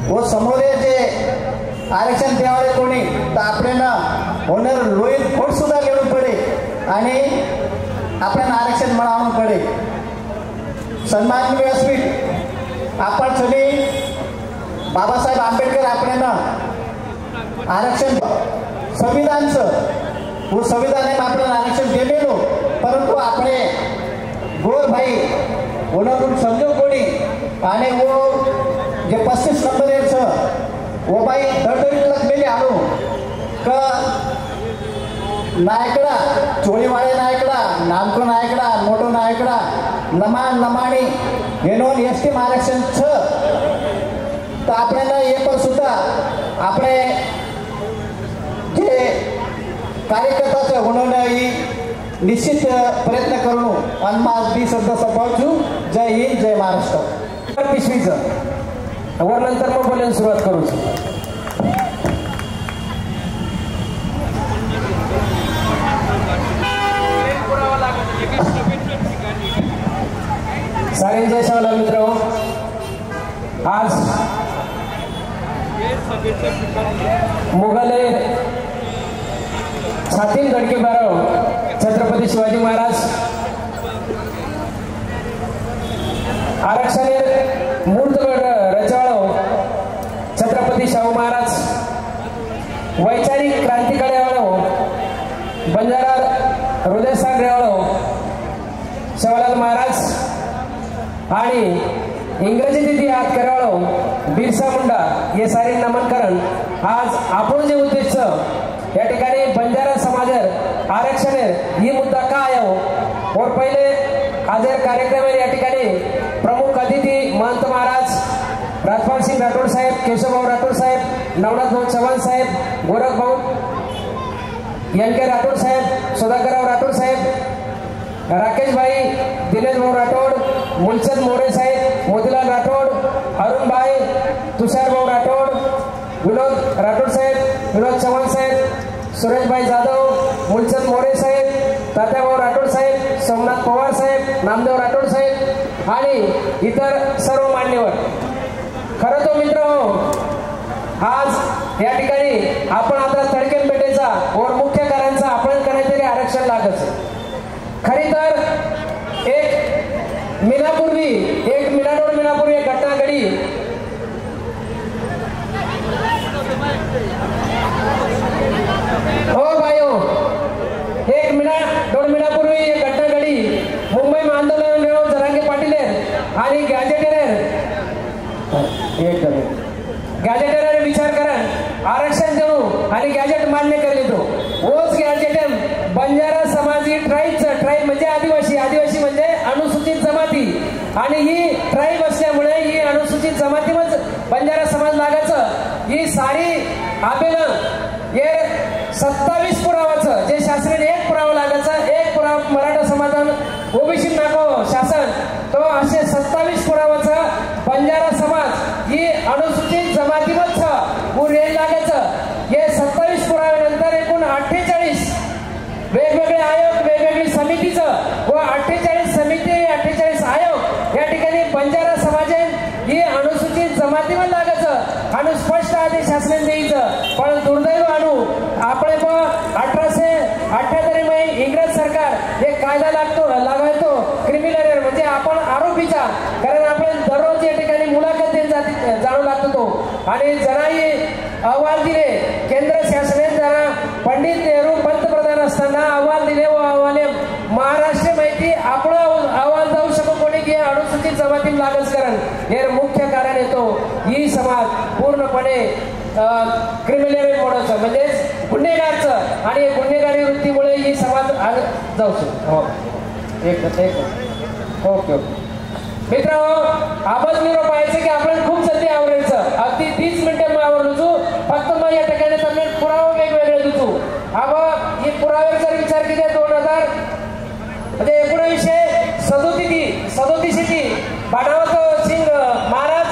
व समोर जे आरक्षण द्यावले कोणी तर आपल्याला होणार लोहित खोट सुद्धा घेऊन पडे आणि आपल्याला आरक्षण मिळवून पडे। सन्मान व्यासपीठ आपण सगळी बाबासाहेब आंबेडकर आपल्याला आरक्षण संविधानचं वो संविधान आपल्याला आरक्षण दिलेलो, परंतु आपले गोर भाई उन्होंने समझो कोणी आणि वो जे 35 नंबर वो बाई दरदरीत लखलेली आणू का नायकडा चोळीवाळे नायकडा नामको नायकडा मोठो नायकडा लमाण लमाणी घेऊन एस टी आरक्षण तर आपल्याला हे पण सुद्धा આપણે જે કાર્યકર્તા છે હોવાનો એ નિશ્ચિત પ્રયત્ન કરવાનો અને માં બી શબ્દ સંભાળશું. જય હિન્દ, જય महाराष्ट्र. पिशवीचं वर नंतर मग बोलायला सुरुवात करू. सारे जय शाला मित्र, आज मुघल छातीन गडके बाराव छत्रपती शिवाजी महाराज आरक्षण मूर्तगड रचवाळो छत्रपती शाहू महाराज वैचारिक क्रांतिकारी वाळो बंजारा हृदय सागरे वाळो शिवलाल महाराज आणि इंग्रजी तिथी हात करावळो बिरसा मुंडा हे सारे नमन करण आज आपण जे उद्देश या ठिकाणी बंजारा समाज आरक्षण ही मुद्दा का आयो और पहिले आज कार्यक्रम या ठिकाणी प्रमुख अतिथी महंत महाराज राजपाल सिंह राठोड साहेब, केशवभाऊ राठोड साहेब, नवनाथ भाऊ चव्हाण साहेब, गोरख भाऊ यांके राठोड साहेब, सुधाकरराव राठोड साहेब, राकेश भाई, दिनेश भाऊ राठोड, मुलचंद मोरे साहेब, मोतीलाल राठोड, अरुण भाई, तुषार भाऊ राठोड, विनोद राठोड साहेब, विनोद चव्हाण साहेब, सुरेश भाई जाधव, मुलचंद मोरे साहेब, तात्याभाऊ राठोड साहेब, सोमनाथ पवार साहेब, नामदेव राठोड साहेब आणि इतर सर्व मान्यवर. खरं तो मित्र आज या ठिकाणी आपण आता तडकेन पेठेचा और मुख्य कार्यांचा आपण काहीतरी आरक्षण लागत. खरी तर एक महिन्यापूर्वी एक घटना घडी. हो भाईओ, एक दोन महिन्यापूर्वी एक घटना घडी. मुंबई में आंदोलन जरांगे पाटील आणि गॅजेटेर विचार करण आरक्षण देऊ आणि गॅजेट मान्य करले तो ओच गॅजेट बंजारा समाज ही ट्राईब म्हणजे आदिवासी म्हणजे अनुसूचित जमाती आणि ही ट्राईब असल्यामुळे ही अनुसूचित जमातीमध्ये बंजारा समाज लागायचं. ही सारी आबेनं हे 27 पुरावाचं जे शासनाने एक पुरावा लागायचा, एक पुरावा मराठा समाजानं ओबीसी नाको शासन तो असे 27 पुरावाचं बंजारा समाज ही अनुसूचित जमातीमध्ये पूर्वी लागायचं. हे 27 पुराव्यानंतर एकूण 48 वेगवेगळे आयोग, वेगवेगळी समितीचं व 48 समिती, 48 आयोग या ठिकाणी बंजारा समाज ही अनुसूचित जमातीमध्ये लागायचं आणि स्पष्ट आदेश शासनाने द्यायचं. पण दुर्दैव आणू आपण 1878 मध्ये इंग्रज सरकार एक कायदा लागायतो क्रिमिनल म्हणजे आपण आरोपीचा, कारण आपण दररोज या ठिकाणी मुलाखत जाणू लागतो तो आणि जराही अहवाल दिले केंद्र शासनाने जरा पंडित नेहरू पंतप्रधान असताना अहवाल दिले व अहवाले महाराष्ट्र माहिती आपण अहवाल जाऊ शकतो कोणी की अनुसूचित जमाती लागच करण हे मुख्य कारण येतो. ही समाज पूर्णपणे क्रिमिनल मोडचं म्हणजे गुन्हेगारचं आणि गुन्हेगारी वृत्तीमुळे ही समाज जाऊ शकतो. ओके मित्र, आपण निरोप पाहायचं की आपण खूप जल्दी आवरायचं. अगदी 30 मिनिटे मग आवरलो फक्त मग या ठिकाणी तुम्ही पुरावा वेगवेगळे देतो. अब ही पुराव्याचा विचार केला 2000 म्हणजे 1937 बाणावत सिंग महाराज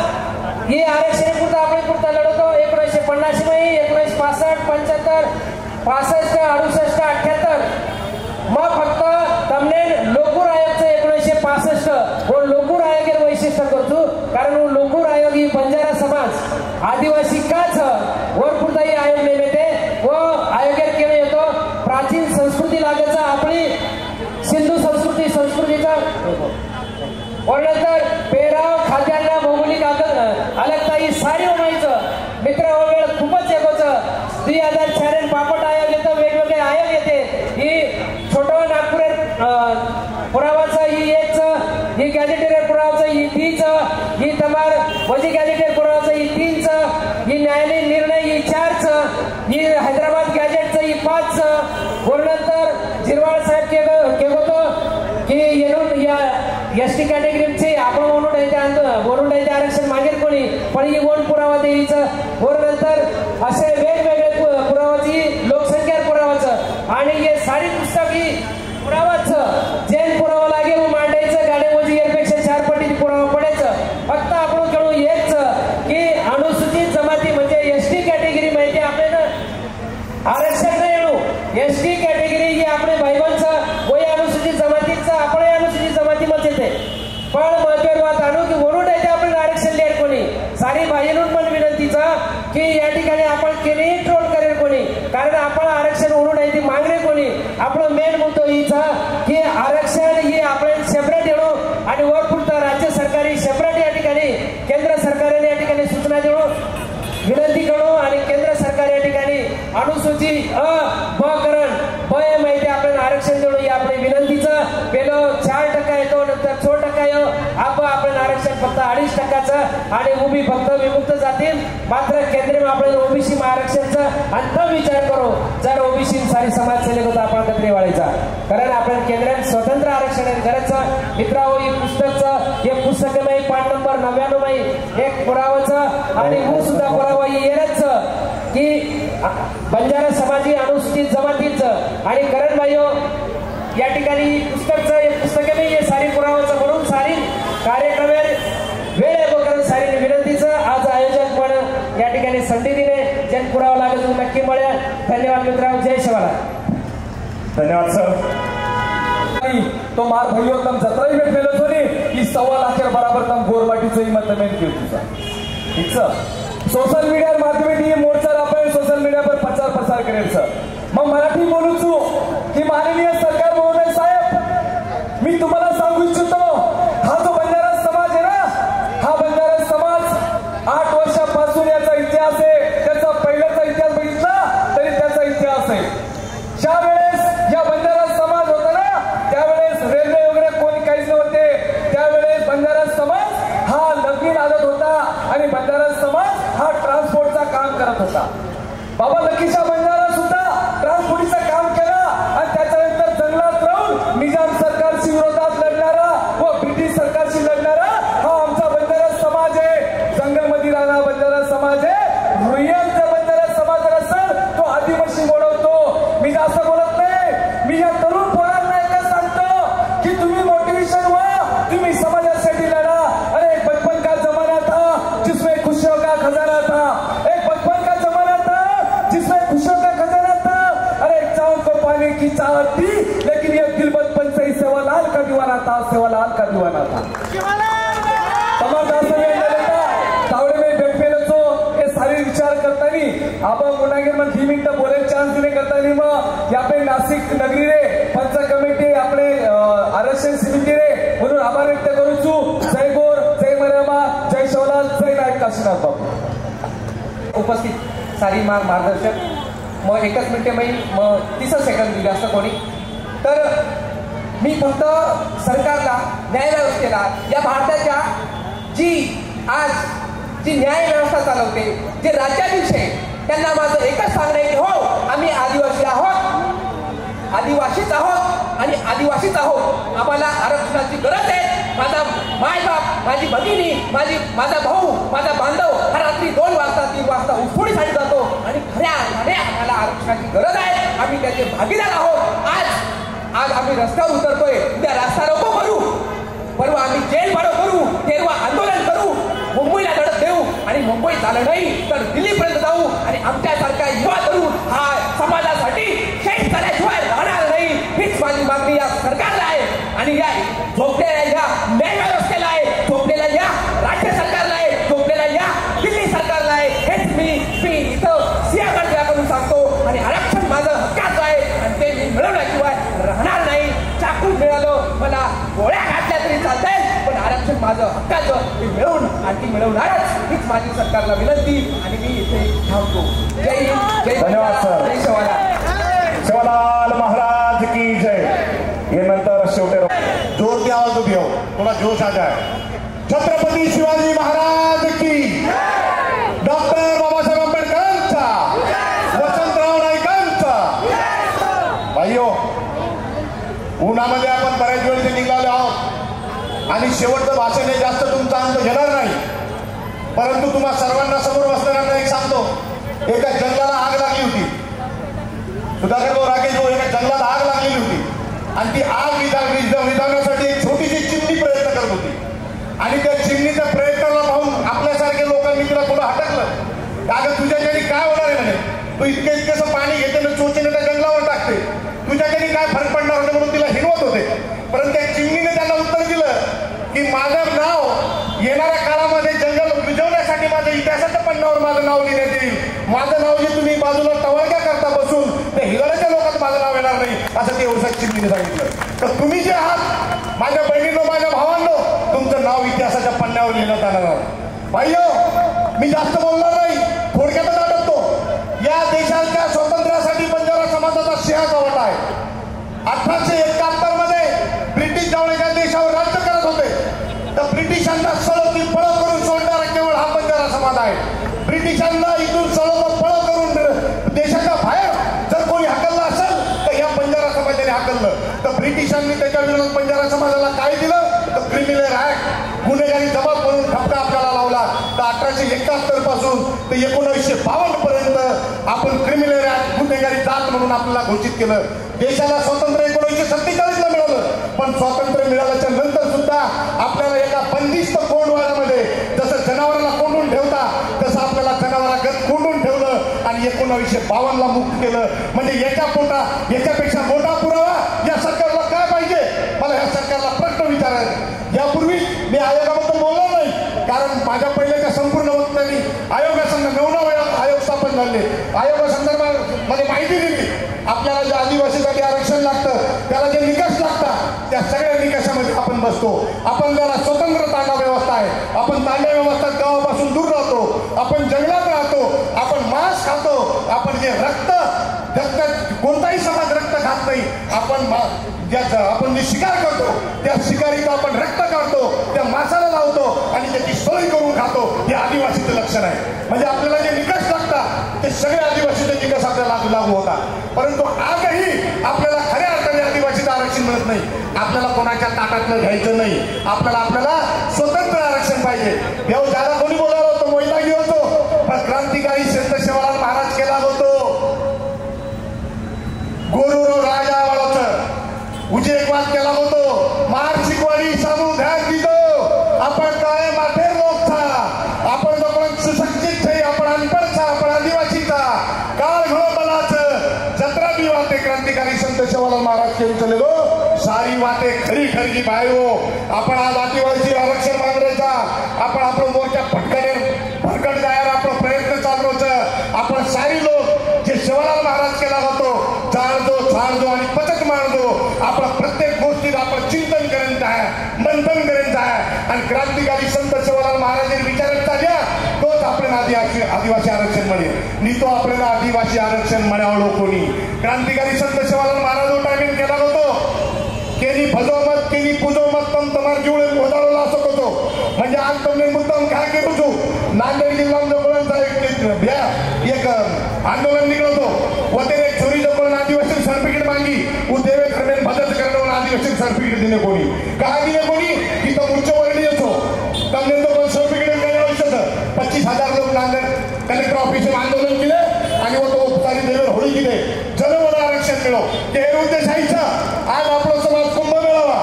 ही आरक्षण पुरता आपण पुरता लढवतो. 1950 मध्ये 1965, 75, 65, 68, 78 मग फक्त તમને लोकूर आयोगचं 1965 व लोकूर आयोगाचं वैशिष्ट्य करतो कारण लोकूर आयोग ही बंजारा समाज आदिवासी काच वर पुरताही आयोग नेमते व आयोगात केलं येतो. प्राचीन संस्कृती लागायचं आपली सिंधू संस्कृतीचा वर्णनंतर पेराव खाद्यान्न भौगोलिक अलगता ही सारी म्हणायचं. मित्र वेळ खूपच येतोच. 2004 पापट आयोग येतो, वेगवेगळे आयोग येते. ही छोटं नागपूर पुरावाचं ही ही गॅजेटेरियर पुरावाचं ही 3चं, ही तमार वजी गॅजेटेरियर पुरावाचं ही 3चं, ही न्यायालयीन आज कोणनंतर जिरवाळ साहेब केगोतो की येऊन या एसटी कॅटेगरीचे आपण बोलून आरक्षण मागेल कोणी पण ही कोण पुरावा देईचं कोणनंतर असे वेगवेगळे पुरावाची लोकसंख्या पुरावाचं आणि हे सारी पुस्तक ही पुरावाचं जैन पुरावा लागेल मांडायचं गाड्यामध्ये यापेक्षा 4 पटीने पुरावा पडायचं. फक्त आपण कळू हेच की अनुसूचित जमाती म्हणजे एसटी कॅटेगरी माहिती आपल्याला आरक्षण नाही येणू एसटी कॅटेगरी ही आपले भाईबांचं वय अनुसूचित जमातीचं आपण अनुसूचित जमातीमध्ये येते पण महत्वाची बात आणू की वरून आपल्याला आरक्षण द्याल कोणी सारी बाहेरून पण विनंतीचा की या ठिकाणी आपण केलेही ट्रोल करेल कोणी कारण आपण आरक्षण वरून आहे ती मागणे कोणी आपलं मेन मुद्दो हीचा की आरक्षण ही आपण सेपरेट येणो आणि वर पुढचा राज्य सरकारी सेपरेट या ठिकाणी केंद्र सरकारने या ठिकाणी सूचना देणो विनंती करू आणि केंद्र सरकार या ठिकाणी अनुसूची ब करण ब माहिती आपल्याला आरक्षण देणं ही आपली विनंतीचं पहिलं 4% येतो नंतर 6% येतो आपण आरक्षण फक्त 2.5% आणि उभी फक्त विमुक्त जातील मात्र केंद्र आपल्याला ओबीसी आरक्षणचं अंतिम विचार करू जर ओबीसी सारी समाज सेनेक होता आपण कत्री वाढायचा कारण आपण केंद्रात स्वतंत्र आरक्षण गरजचं मित्रांनो ही पुस्तकचं हे पुस्तक नाही पाठ नंबर 99 माई एक पुरावाचं आणि हो सुद्धा पुरावा येणंच की बंजारा समाजी अनुसूचित जमातीचं आणि करण भाई या ठिकाणी पुस्तकचं हे पुस्तक नाही हे सारी पुरावाचं म्हणून सारी कार्यक्रम वेळ वगैरे सारी विनंतीचं आज आयोजक पण या ठिकाणी संधी दिले जन पुरावा लागत नक्की मिळेल. धन्यवाद मित्रांनो. जय शिवाला. धन्यवाद सर. तो मार भाईओ तम जत्राही भेटलेलो सोनी की 1.25 लाख बराबर तम गोरवाटीचंही मतमेन केलं तुझा ठीक सर. सोशल मीडिया माध्यमेती मोर्चा आपण सोशल मीडिया पर प्रचार करेल सर. मग मराठी बोलू छू की माननीय सरकार महोदय साहेब मी तुम्हाला सांगू इच्छितो हा जो बंजारा समाज आहे ना हा बंजारा समाज 8 वर्षापासून याचा इतिहास आहे. त्याचा पहिल्याचा इतिहास बघितला तरी त्याचा इतिहास आहे. ज्या वेळेस या बंजारा समाज होता ना त्यावेळेस रेल्वे वगैरे कोणी काहीच नव्हते. त्यावेळेस बंजारा समाज हा लग्नी लागत होता आणि बंजारा समाज हा ट्रान्सपोर्टचा काम करत होता. बाबा लकीशा बंजारा सुद्धा ट्रान्सपोर्टचं काम केलं आणि त्याच्यानंतर जंगलात राहून निजाम सरकारशी विरोधात लढणारा व ब्रिटिश सरकारशी लढणारा हा आमचा बंजारा समाज आहे. जंगलमध्ये राहणारा बंजारा समाज आहे. रुईयांचा बंजारा समाज असेल तो आदिवासी बोलवतो. मी जास्त बोलत नाही. मी या तरुण पोरांना एकच सांगतो की तुम्ही मोटिवेशन व्हा तुम्ही समाजासाठी लढा. अरे एक बचपन का जमाना था जिसमें खुशियों का खजाना था. एक बचपन का जमाना था जिसमें खुशियों का खजाना था. अरे चांद को पाने की चाहत थी लेकिन ये दिल बचपन से ही सेवालाल का दीवाना था. सेवालाल का दीवाना था. तावडे में भेटलेलो तो हे सारे विचार करतानी आपण गुन्हागार मग 2 मिनिटं बोलायला चान्स दिले करतानी मग यापे नाशिक नगरी रे पंच कमिटी आपले आरक्षण समिती रे म्हणून आभार व्यक्त करू छू. जय गोर जय मरामा जय शिवलाल जय नायक काशीनाथ बाबू. उपस्थित सारी मार्गदर्शक मग 1 मिनिटे मग 30 सेकंद दिले असतं कोणी तर मी फक्त सरकारला न्याय व्यवस्थेला या भारताच्या जी न्याय व्यवस्था चालवते जे राज्याधीश आहे त्यांना माझं एकच सांगणं आहे की हो आम्ही आदिवासी आहोत आदिवासीच आहोत आणि आदिवासीच आहोत. आम्हाला आरक्षणाची गरज आहे. माझा मायबाप माझी भगिनी माझा भाऊ माझा बांधव हा रात्री 2 वाजता 3 वाजता उठवणीसाठी जातो आणि खऱ्या आम्हाला आरक्षणाची गरज आहे. आम्ही त्याचे भागीदार आहोत. आज आम्ही रस्त्यावर उतरतोय. उद्या रस्ता रोको करू परवा आम्ही जेल पाडो करू तेरवा आंदोलन करू मुंबईला लढत देऊ आणि मुंबईत झालं नाही तर दिल्लीपर्यंत जाऊ आणि आमच्यासारख्या युवा तरुण हा समाजासाठी शहीद झाल्याशिवाय राहणार नाही हीच माझी मागणी या सरकारला आहे आणि या झोपलेल्या या न्याय व्यवस्थेला आहे झोपलेल्या या राज्य सरकारला आहे झोपलेल्या या दिल्ली सरकारला आहे. हेच मी इथं सिंहगड करून सांगतो आणि आरक्षण माझं हक्काचं आहे आणि ते मी मिळवल्याशिवाय राहणार नाही. चाकून मिळालं मला गोळ्या घातल्या तरी चालतंय पण आरक्षण माझं हक्काचं मी मिळवून आणखी मिळवणारच हीच माझी सरकारला विनंती आणि मी इथे थांबतो. जय हिंद जय धन्यवाद सर. जय शिवलाल महाराज की जय. ये नंतर शेवटे जोर की आवाज उभी हो थोड़ा जोश आ जाए. छत्रपती शिवाजी महाराज की डॉक्टर बाबासाहेब आंबेडकरांचा वसंतराव नाईकांचा उन्हामध्ये आपण बऱ्याच वेळेचे निघाले आहोत आणि शेवटचं भाषण हे जास्त तुमचा अंत घेणार नाही, परंतु तुम्हा सर्वांना समोर बसणाऱ्यांना एक सांगतो, एका जंगलाला आग लागली होती. सुधाकर भाऊ राकेश भाऊ, एका जंगलात आग लागलेली होती आणि ती आग विझवण्यासाठी एक छोटीशी चिमणी प्रयत्न करत होती आणि त्या चिमणीच्या प्रयत्नाला पाहून आपल्यासारख्या लोकांनी तिला थोडं हटकलं. अगं तुझ्याच्याने काय होणार आहे म्हणे, तू इतकं पाणी घेते ना चोचीने त्या जंगलावर टाकते, तुझ्याच्याने काय फरक पडणार होते म्हणून तिला हिरवत होते. परंतु त्या चिमणीने त्यांना उत्तर दिलं की माझं नाव येणाऱ्या काळामध्ये जंगल विझवण्यासाठी माझ्या इतिहासाच्या पन्नावर माझं नाव लिहिण्यात येईल. माझं नाव जे तुम्ही बाजूला टवळक्या करता बसून त्या हिवाळ्याच्या लोकांत माझं नाव येणार नाही, असं ते एवढ्याच चिमणीने सांगितलं. तर तुम्ही जे आहात माझ्या बहिणींनो, माझ्या भावांनो, तुमचं नाव इतिहासाच्या पन्न्यावर लिहिण्यात येणार. भाईयो, मी जास्त बोलणार नाही, थोडक्यातच आठवतो. या देशाच्या स्वातंत्र्यासाठी बंजारा समाजाचा सिंहाचा वाटा आहे. 1871 मध्ये ब्रिटिश ज्या देशावर राज्य करत होते, तर ब्रिटिशांना सळो पळ करून सोडणारा केवळ हा बंजारा समाज आहे. ब्रिटिशांना इथून सळो पळ करून देशाच्या बाहेर जर कोणी हाकललं असेल तर या बंजारा समाजाने हाकललं. तर ब्रिटिशांनी त्याच्या विरोधात बंजारा समाजाला काय दिलं, तर क्रिमिनल ऍक्ट, गुन्हेगारी जबाब म्हणून ठपका आपल्याला लावला. तर 1871 पासून ते 1952 पर्यंत आपण क्रिमिनल ऍक्ट, गुन्हेगारी जात म्हणून आपल्याला घोषित केलं. देशाला स्वातंत्र्य 1947 ला मिळालं, पण स्वातंत्र्य मिळाल्याच्या नंतर सुद्धा आपल्याला एका बंदिस्त कोंडवाड्यामध्ये जसं जनावराला कोंडून ठेवता तसं आपल्याला जनावरागत कोंडून ठेवलं आणि 1952 ला मुक्त केलं. म्हणजे याच्यापेक्षा मोठा पुरावा या सरकारला काय पाहिजे? मला या सरकारला प्रश्न विचारायचा. यापूर्वी मी आयोगाबद्दल बोलणार नाही, कारण माझ्या पहिल्याच्या संपूर्ण वक्त्यांनी आयोगासंदर्भात 9 वेळा आयोग स्थापन झाले. आयोगासंदर्भात मध्ये माहिती दिली. आपल्याला जे आदिवासीसाठी आरक्षण लागतं, त्याला जे निकष लागतात, त्या सगळ्या निकषामध्ये आपण बसतो. आपण ज्याला स्वतंत्र तांडा व्यवस्था आहे, आपण तांडा व्यवस्थेत गावापासून दूर राहतो, आपण जंगलात राहतो, आपण मांस खातो, आपण जे रक्त कोणताही समाज रक्त खात नाही. आपण जे शिकार करतो त्या शिकारीचं आपण रक्त काढतो, त्या मासाला लावतो आणि त्याची सोय करून खातो. हे आदिवासीचं लक्षण आहे. म्हणजे आपल्याला जे निकष लागतात ते सगळे आदिवासीचे निकष आपल्याला लागू होतात. परंतु आजही आपल्याला खऱ्या अर्थाने आदिवासीचं आरक्षण मिळत नाही. आपल्याला कोणाच्या ताटातलं घ्यायचं नाही. आपल्याला स्वतंत्र आरक्षण पाहिजे. ज्याला कोणी बोलावलं होतं वैतागी होतो, पण क्रांतिकारी संत सेवालाल महाराज केला होतो. गोरुरो राजा वाळोचं उजेकवाद केला होतो. मार शिकवाडी सामू ध्यान दिदो आपण काय माथे लोक था, आपण आपण सुशिक्षित थे, आपण अनपढ था, आपण आदिवासीचा काळ घो बलाच जत्रा भी वाते क्रांतिकारी संत सेवालाल महाराज के चलेलो सारी वाते खरी ठरली बायो. आपण आज आदिवासी आरक्षण मागण्याचा आपण आपलं मोर्चा फटकट जायला आपला प्रयत्न चालू होतं. आपण सारी लोक जे सेवालाल महाराज केला होतो जाणदो आणि पचत मानदो, आपला प्रत्येक गोष्टीत आपण चिंतन करायचं आहे, मंथन करायचं आहे आणि क्रांतिकारी संत सेवालाल महाराजांनी विचारत चालल्या तोच आपल्याला आदिवासी आरक्षण मिळेल. नी तो आपल्याला आदिवासी आरक्षण मिळावं कोणी. क्रांतिकारी संत सेवालाल महाराज टायमिंग केला होतो केनी भजो केनी पूजो मत तम तुम्हार जुळे घोटाळला असं होतो. म्हणजे आज तुम्ही मुद्दाम काय केलं तू नांदेड जिल्ह्यामध्ये एक आंदोलन निघतो व ते छोरी जपण आदिवासी सर्टिफिकेट मांगी उद्देवे दरम्यान मदत करणं आदिवासी सर्टिफिकेट दिले कोणी काय दिले कोणी तिथं उच्चवर्णीय येतो त्यांनी तो सर्टिफिकेट मिळालं होतं. 25,000 लोक नांदेड कलेक्टर ऑफिसवर आंदोलन केले आणि वो तो सारी देवर होळी केले जनवळ आरक्षण मिळो. ते उद्देश आहे. आज आपला समाज कुंभ मिळावा,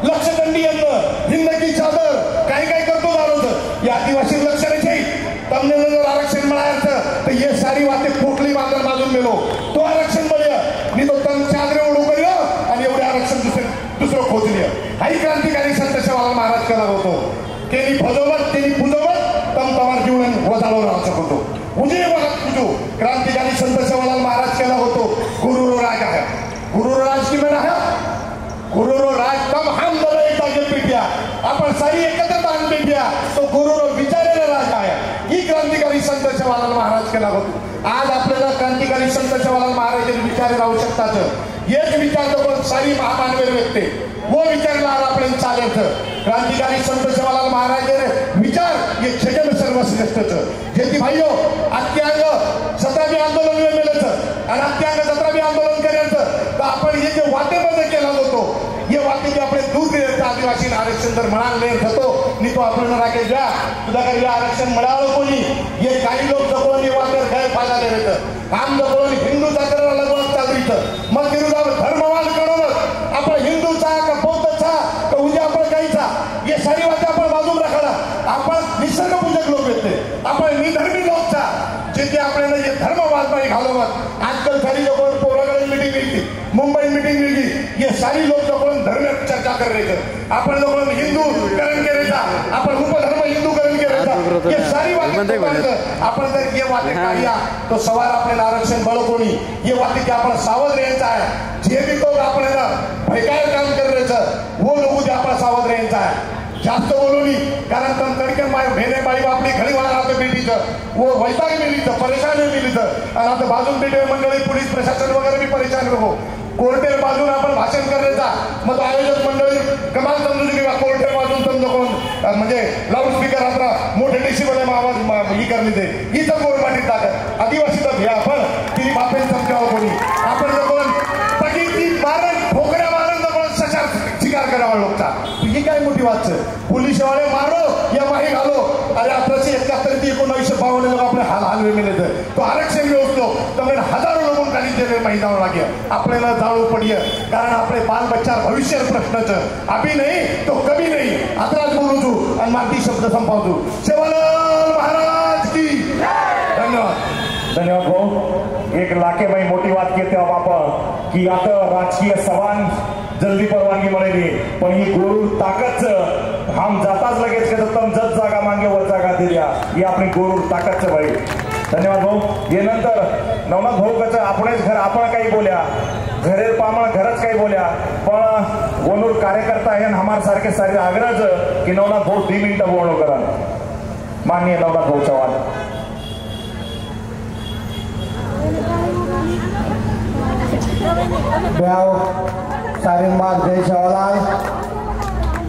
लक्षदंडी यंत्र, हिंदकी चादर काय काय करतो दारोचं या आदिवासी लक्षाने તમને जर आरक्षण मिळायचं तर हे सारी वाते पोटली बांधून बाजून मिळो तो आरक्षण मिळेल. मी तो तम चादरे ओढू करूया आणि एवढे आरक्षण दुसरं खोजले. हाही क्रांतिकारी संत सेवालाल महाराज केला होतो. केली भजवत केली पूजवत तम तमार जीवन वजाळो राहू शकतो. उजे बघत पूजो क्रांतिकारी संत सेवालाल महाराज केला होतो. गुरुरो राज आहे. गुरुरो राज की म्हणा आहे गुरुरो राज तम हम दल एकता जे पिट्या आपण सारी एकत्र ताण पिट्या तो गुरुरो विचारेला राज आहे. ही क्रांतिकारी संत सेवालाल महाराज केला होतो. आज आपल्याला क्रांतिकारी संत सेवालाल महाराजांनी विचारायला आवश्यकताच हेच विचारतो पण सारी महामानवेर व्यक्ती वो विचारला आज आपल्याला चालायचं. क्रांतिकारी संत सेवालाल महाराज विचार हे जगन सर्वश्रेष्ठच जे की भाईयो अत्यांग 17वी आंदोलन मिळालं आणि अत्यांग 17वी आंदोलन करायचं तर आपण हे जे वाटेबद्ध केला होतो आदिवासी आरक्षण जर म्हणाल नाही थतो नी तो आपल्याला राखेल जा तुझा काही आरक्षण मिळालं कोणी हे काही लोक जवळून वापर गैरफायदा देत काम जवळून हिंदू जागरण लगवत चालू मग विरोधावर धर्मवाद कळवत आपण हिंदूचा का बौद्धचा का उद्या आपण काहीचा हे सारी वाटे आपण बाजूला राखला आपण निसर्गपूजक लोक येते आपण निधर्मी लोकचा जिथे आपल्याला जे धर्मवाद नाही घालवत आजकाल सारी लोक पोराकडे मिटिंग मिळते मुंबई मिटिंग मिळली हे सारी लोक लोक धर्म चर्चा कर रहे आपण लोक हिंदू करण करायचा आपण उपधर्म हिंदू करण करायचा हे सारी वाटे आपण जर ये वाटे काढल्या तो सवाल आपल्याला आरक्षण बळ कोणी हे वाटे की आपण सावध राहायचं आहे जे भी लोक आपल्याला भयकार काम करायचं वो लोक उद्या आपण सावध राहायचं आहे जास्त बोलवली कारण तम तडके माय भेने बाई आपली घडी वाला आता बेटीचं वो वैताग मिलीचं परेशान मिलीचं आणि आता बाजून बेटे मंडळी पोलीस प्रशासन वगैरे भी परेशान नको कोर्टेर बाजून आपण भाषण करायचा मग आयोजक मंडळी कमाल समजू किंवा कोर्टेर बाजून समजा कोण म्हणजे लाऊडस्पीकर आता मोठे डेसिबल आवाज ही करली ते हीच गोरमाटीत टाकत आदिवासीचा भ्या आपण तिने बापेन समजावं कोणी आपण कोण बघितली मारण ठोकऱ्या मारण कोण सचार शिकार करावा लोकचा ही काय मोठी वाच पोलिसवाले मारो या माही घालो अरे 1871 ते 1952 लोक आपले हालवे मिले तो आरक्षण मिळवतो तर हजारो लोक खाली गेले महिनावर लागे आपल्याला जाळू पडिय कारण आपले बाल बच्चा भविष्य प्रश्नाचं अभी नाही तो कभी नाही आताच बोलू तू आणि माती शब्द संपवतो शिवलाल महाराज की धन्यवाद धन्यवाद भाऊ एक लाखेबाई मोठी बात घेते आपण की आता राजकीय सवान जल्दी परवानगी मिळेली पण ही गोरू ताकदच हम जाताच लगेच के तम जत जागा मागे वर जागा दिल्या ही आपली गोरू ताकदच बाई धन्यवाद भाऊ ये नंतर नवनाथ भाऊ कच आपणच घर आपण काही बोल्या घरे पामण घरच काही बोल्या पण गोनूर कार्यकर्ता आहे हमार सारखे सारे आग्रहच की नवनाथ भाऊ 3 मिनिटं बोलणं करा माननीय नवनाथ भाऊ चव्हाण सारे मार देश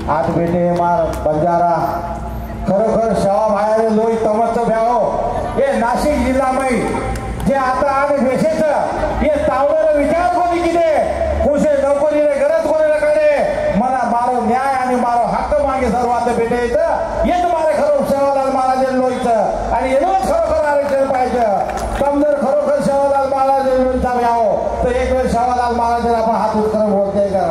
आठ बेटे मार बंजारा खरोखर शेवा भाया लोई तमच भ्याव हे नाशिक जिल्हा मै जे आता आणि भेषेच हे तावडे विचार कोणी किती खुशे नोकरीने गरज कोणी कडे मला मारो न्याय आणि मारो हक्क मागे सर्वात भेटे येत मारे खरो शेवालाल महाराज लोईचं आणि येणंच खरोखर आरक्षण पाहिजे तम जर खरोखर शेवालाल महाराज लोईचा भ्याव तर एक वेळ शेवालाल महाराज आपण हात उचकरून बोलते का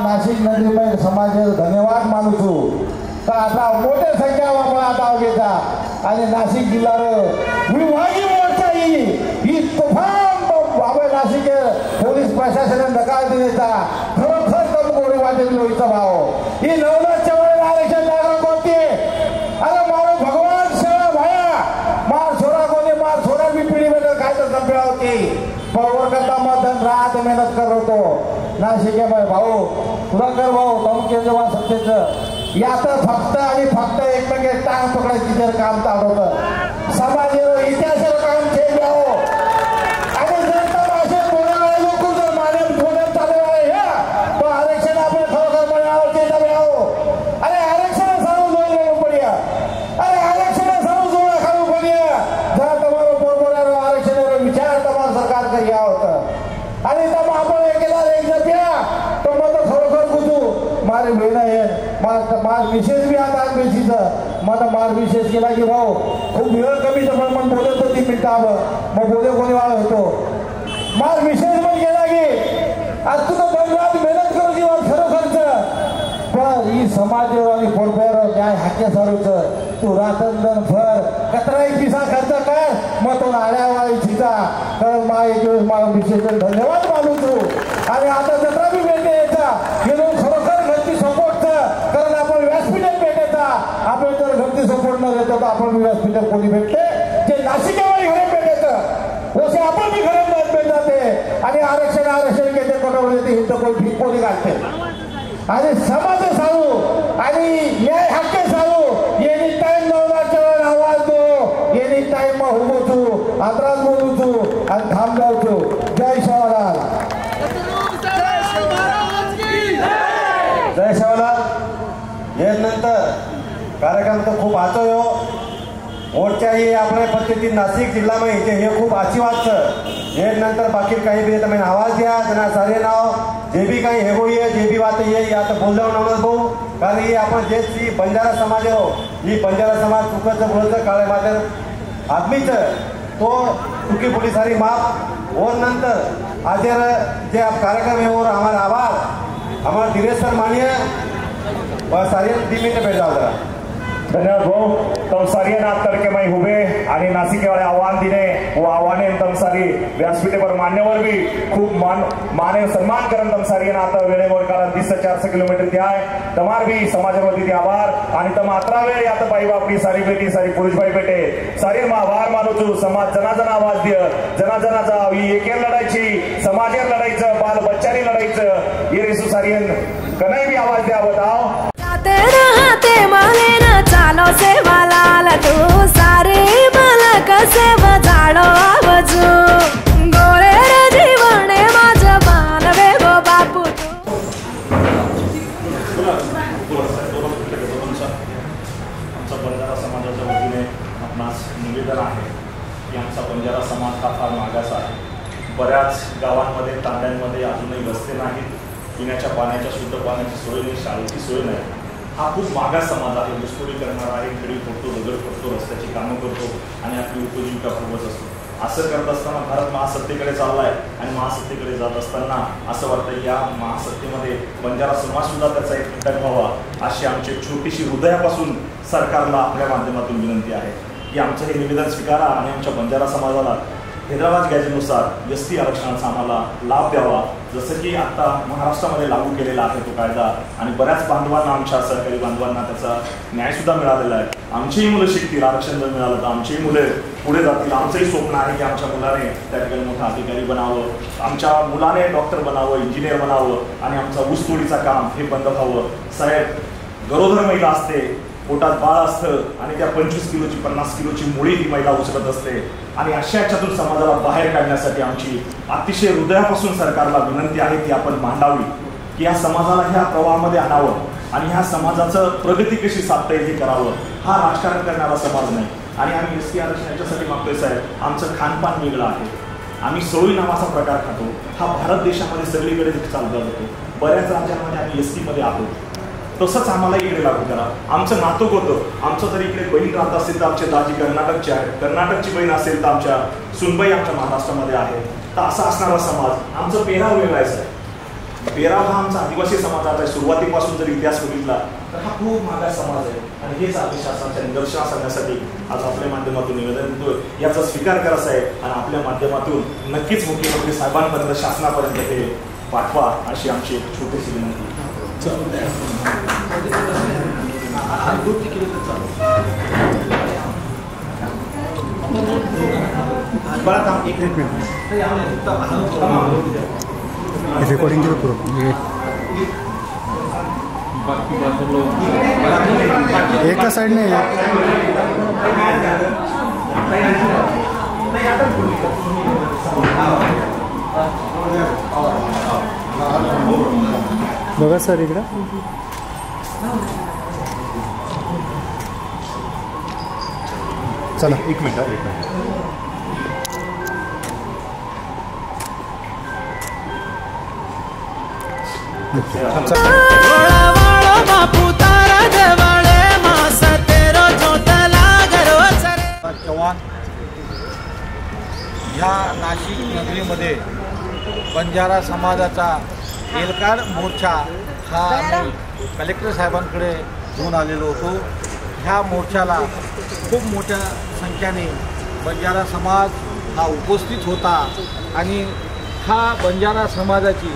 नाशिक नगरीमध्ये समाज धन्यवाद मानू छू तर आता मोठ्या संख्या वापर आता घेता आणि नाशिक जिल्हा विभागीय मोर्चा ही तुफान बाबा नाशिक पोलीस प्रशासन नकार देता खरोखर कम गोडी वाटेल लोईचा भाव ही नवनाथ चव्हाण आरक्षण लागू कोणती अरे मारो भगवान सेवा भाया मार छोरा कोणी मार छोरा मी पिढीमध्ये काय तर संपेळा होती पवार करता मतदान राहत मेहनत करत होतो नाशिक भाऊ तुला कर भाऊ तमके जेव्हा सत्तेच यात फक्त आणि फक्त एकमेके टांग पकडायची जर काम चालू होतं समाज इतिहासाचं काम चेंज द्यावं आणि जर तमाशे बोलायला लोक जर मानव ठेवण्यात चालू आहे तो आरक्षण आपण खरोखर मनावर चेंज द्यावं अरे आरक्षण सांगून जोडलं पडूया अरे आरक्षण सांगून जोडा खाऊ पडूया जर तुम्हाला बोलबोलायला आरक्षण विचार तुम्हाला सरकार करी होतं आणि तब आपण एकेला एक जप्या तो मग खरोखर कुठू मारे बहीण आहे मार विशेष बी आता बेसीचं मला मार विशेष केला की भाऊ खूप वेळ कमी पण मन बोलत होती मिनिटावर मग बोले कोणी वाळ होतो मार विशेष पण गेला की आज तुझं बंगाल मेहनत करू की खरोखरच पण ही समाज आणि पोरपेर न्याय हाके सारूच तू रातंदन भर कचरा एक पिसा खर्च कर मग तो नाड्यावाळी चिता तर मा एक दिवस मला विशेष धन्यवाद मानू तू आणि आता जत्रा बी भेटते याचा गेलो खरोखर घरची सपोर्टचं कारण आपण व्यासपीठात भेटायचा आपण जर घरची सपोर्ट न देतो तर आपण व्यासपीठात कोणी भेटते जे नाशिकावाडी घरात भेटायचं वसे आपण बी घरात भेट जाते आणि आरक्षण घेते कोणावर येते हिंद कोणी कोणी घालते आणि समाज सांगू आणि न्याय हक्क सांगू एनी टाइम नवनाथ चव्हाण आवाज दो एनी टाइम कार्यक्रम तो खूप आचो यो मोर्चा ही આપણે પદ્ધતિ નાસિક જિલ્લામાં हे खूप आची વાત છે हे नंतर बाकी काही भी તમે आवाज द्या जना सारे नाव जे भी काही हेगो ये जे भी बात ये या तो बोललो नवनस भाऊ कारण ही आपण जे सी बंजारा समाज हो ही बंजारा समाज चुकचं बोलतं काळे मात्र आदमीच तो चुकी पोली सारी माफ और नंतर आज जे कार्यक्रम है और हमारा आभार हमारा धीरेज सर मानिए और सारे 3 मिनट बैठ जाओ जरा धन्यवाद भाऊ तमसारी नातर के मैं हुबे आणि नासिक वाले आव्हान दिने वो आव्हाने तमसारी व्यासपीठे पर मान्यवर भी खूब माने सम्मान करन तमसारी नातर वेळेवर कारण 200-400 किलोमीटर ते आहे तमार भी समाजवरती ते आभार आणि तम अत्रा वेळ यात बाई बापडी सारी बेटी सारी पुरुष बाई बेटे सारी मा आभार मानो छु समाज जना आवाज दिय जना ही एकेर लढायची समाजेर लढायचं बाल बच्चानी लढायचं ये रेसू सारी कनाई भी आवाज द्या बताओ रहते माने न चालो सेवालाल तू सारे मलक सेव झाडो आवाजू गोरे रे जीवने माझ मानवे गो बापू आमचा बंजारा समाजाच्या वतीने आपणास निवेदन आहे की आमचा बंजारा समाज हा फार मागास आहे बऱ्याच गावांमध्ये तांड्यांमध्ये अजूनही रस्ते नाहीत पिण्याच्या पाण्याच्या शुद्ध पाण्याची सोय नाही शाळेची सोय नाही हा खूप मागास समाज आहे घुसखोरी करणारा आहे खडी फोडतो दगड फोडतो रस्त्याची कामं करतो आणि आपली उपजीविका पुरवत असतो असं करत असताना भारत महासत्तेकडे चाललाय आणि महासत्तेकडे जात असताना असं वाटतं या महासत्तेमध्ये बंजारा समाज सुद्धा त्याचा एक घटक व्हावा अशी आमची छोटीशी हृदयापासून सरकारला आपल्या माध्यमातून विनंती आहे की आमचं हे निवेदन स्वीकारा आणि आमच्या बंजारा समाजाला हैदराबाद गॅजेटनुसार एसटी आरक्षणाचा आम्हाला लाभ द्यावा जसं की आता महाराष्ट्रामध्ये लागू केलेला आहे तो कायदा आणि बऱ्याच बांधवांना आमच्या सहकारी बांधवांना त्याचा न्यायसुद्धा मिळालेला आहे आमचीही मुलं शिकतील आरक्षण जर मिळालं तर आमचीही मुले पुढे जातील आमचंही स्वप्न आहे की आमच्या मुलाने त्या ठिकाणी मोठा अधिकारी बनावं आमच्या मुलाने डॉक्टर बनावं इंजिनियर बनावं आणि आमचा ऊसतोडीचा काम हे बंद व्हावं साहेब गरोदर महिला असते पोटात बाळ असतं आणि त्या 25 किलोची 50 किलोची मुळी ही महिला उचलत असते आणि अशा याच्यातून समाजाला बाहेर काढण्यासाठी आमची अतिशय हृदयापासून सरकारला विनंती आहे की आपण मांडावी की या समाजाला ह्या प्रवाहामध्ये आणावं आणि ह्या समाजाचं प्रगती कशी साधता येईल हे करावं हा राजकारण करणारा समाज नाही आणि आम्ही एसटी आरक्षण याच्यासाठी मागतोय साहेब आमचं खानपान वेगळं आहे आम्ही सळी नावाचा प्रकार खातो हा भारत देशामध्ये सगळीकडे चालला जातो बऱ्याच राज्यांमध्ये आम्ही एसटीमध्ये आहोत तसंच आम्हाला इकडे लागू करा आमचं नातूक होतं आमचं जर इकडे बहीण राहत असेल तर आमचे दाजी कर्नाटकचे आहेत कर्नाटकची बहीण असेल तर आमच्या सुनबाई आमच्या महाराष्ट्रामध्ये आहे तर असा असणारा समाज आमचं पेहराव वेगळा आहे पेहराव हा आमचा आदिवासी समाजाचा आहे सुरुवातीपासून जर इतिहास बघितला तर हा खूप मागास समाज आहे आणि हेच आम्ही शासनाच्या निदर्शनास आणण्यासाठी आज आपल्या माध्यमातून निवेदन देतोय याचा स्वीकार करायचा आहे आणि आपल्या माध्यमातून नक्कीच मुख्यमंत्री साहेबांपर्यंत शासनापर्यंत हे पाठवा अशी आमची एक छोटीशी विनंती रिकॉर्डिंग एक साइड में बघा सर इकडं चला एक मिनिट चव्हाण ह्या नाशिक नगरीमध्ये बंजारा समाजाचा एल्गार मोर्चा हा आम्ही कलेक्टर साहेबांकडे घेऊन आलेलो होतो ह्या मोर्चाला खूप मोठ्या संख्येने बंजारा समाज हा उपस्थित होता आणि हा बंजारा समाजाची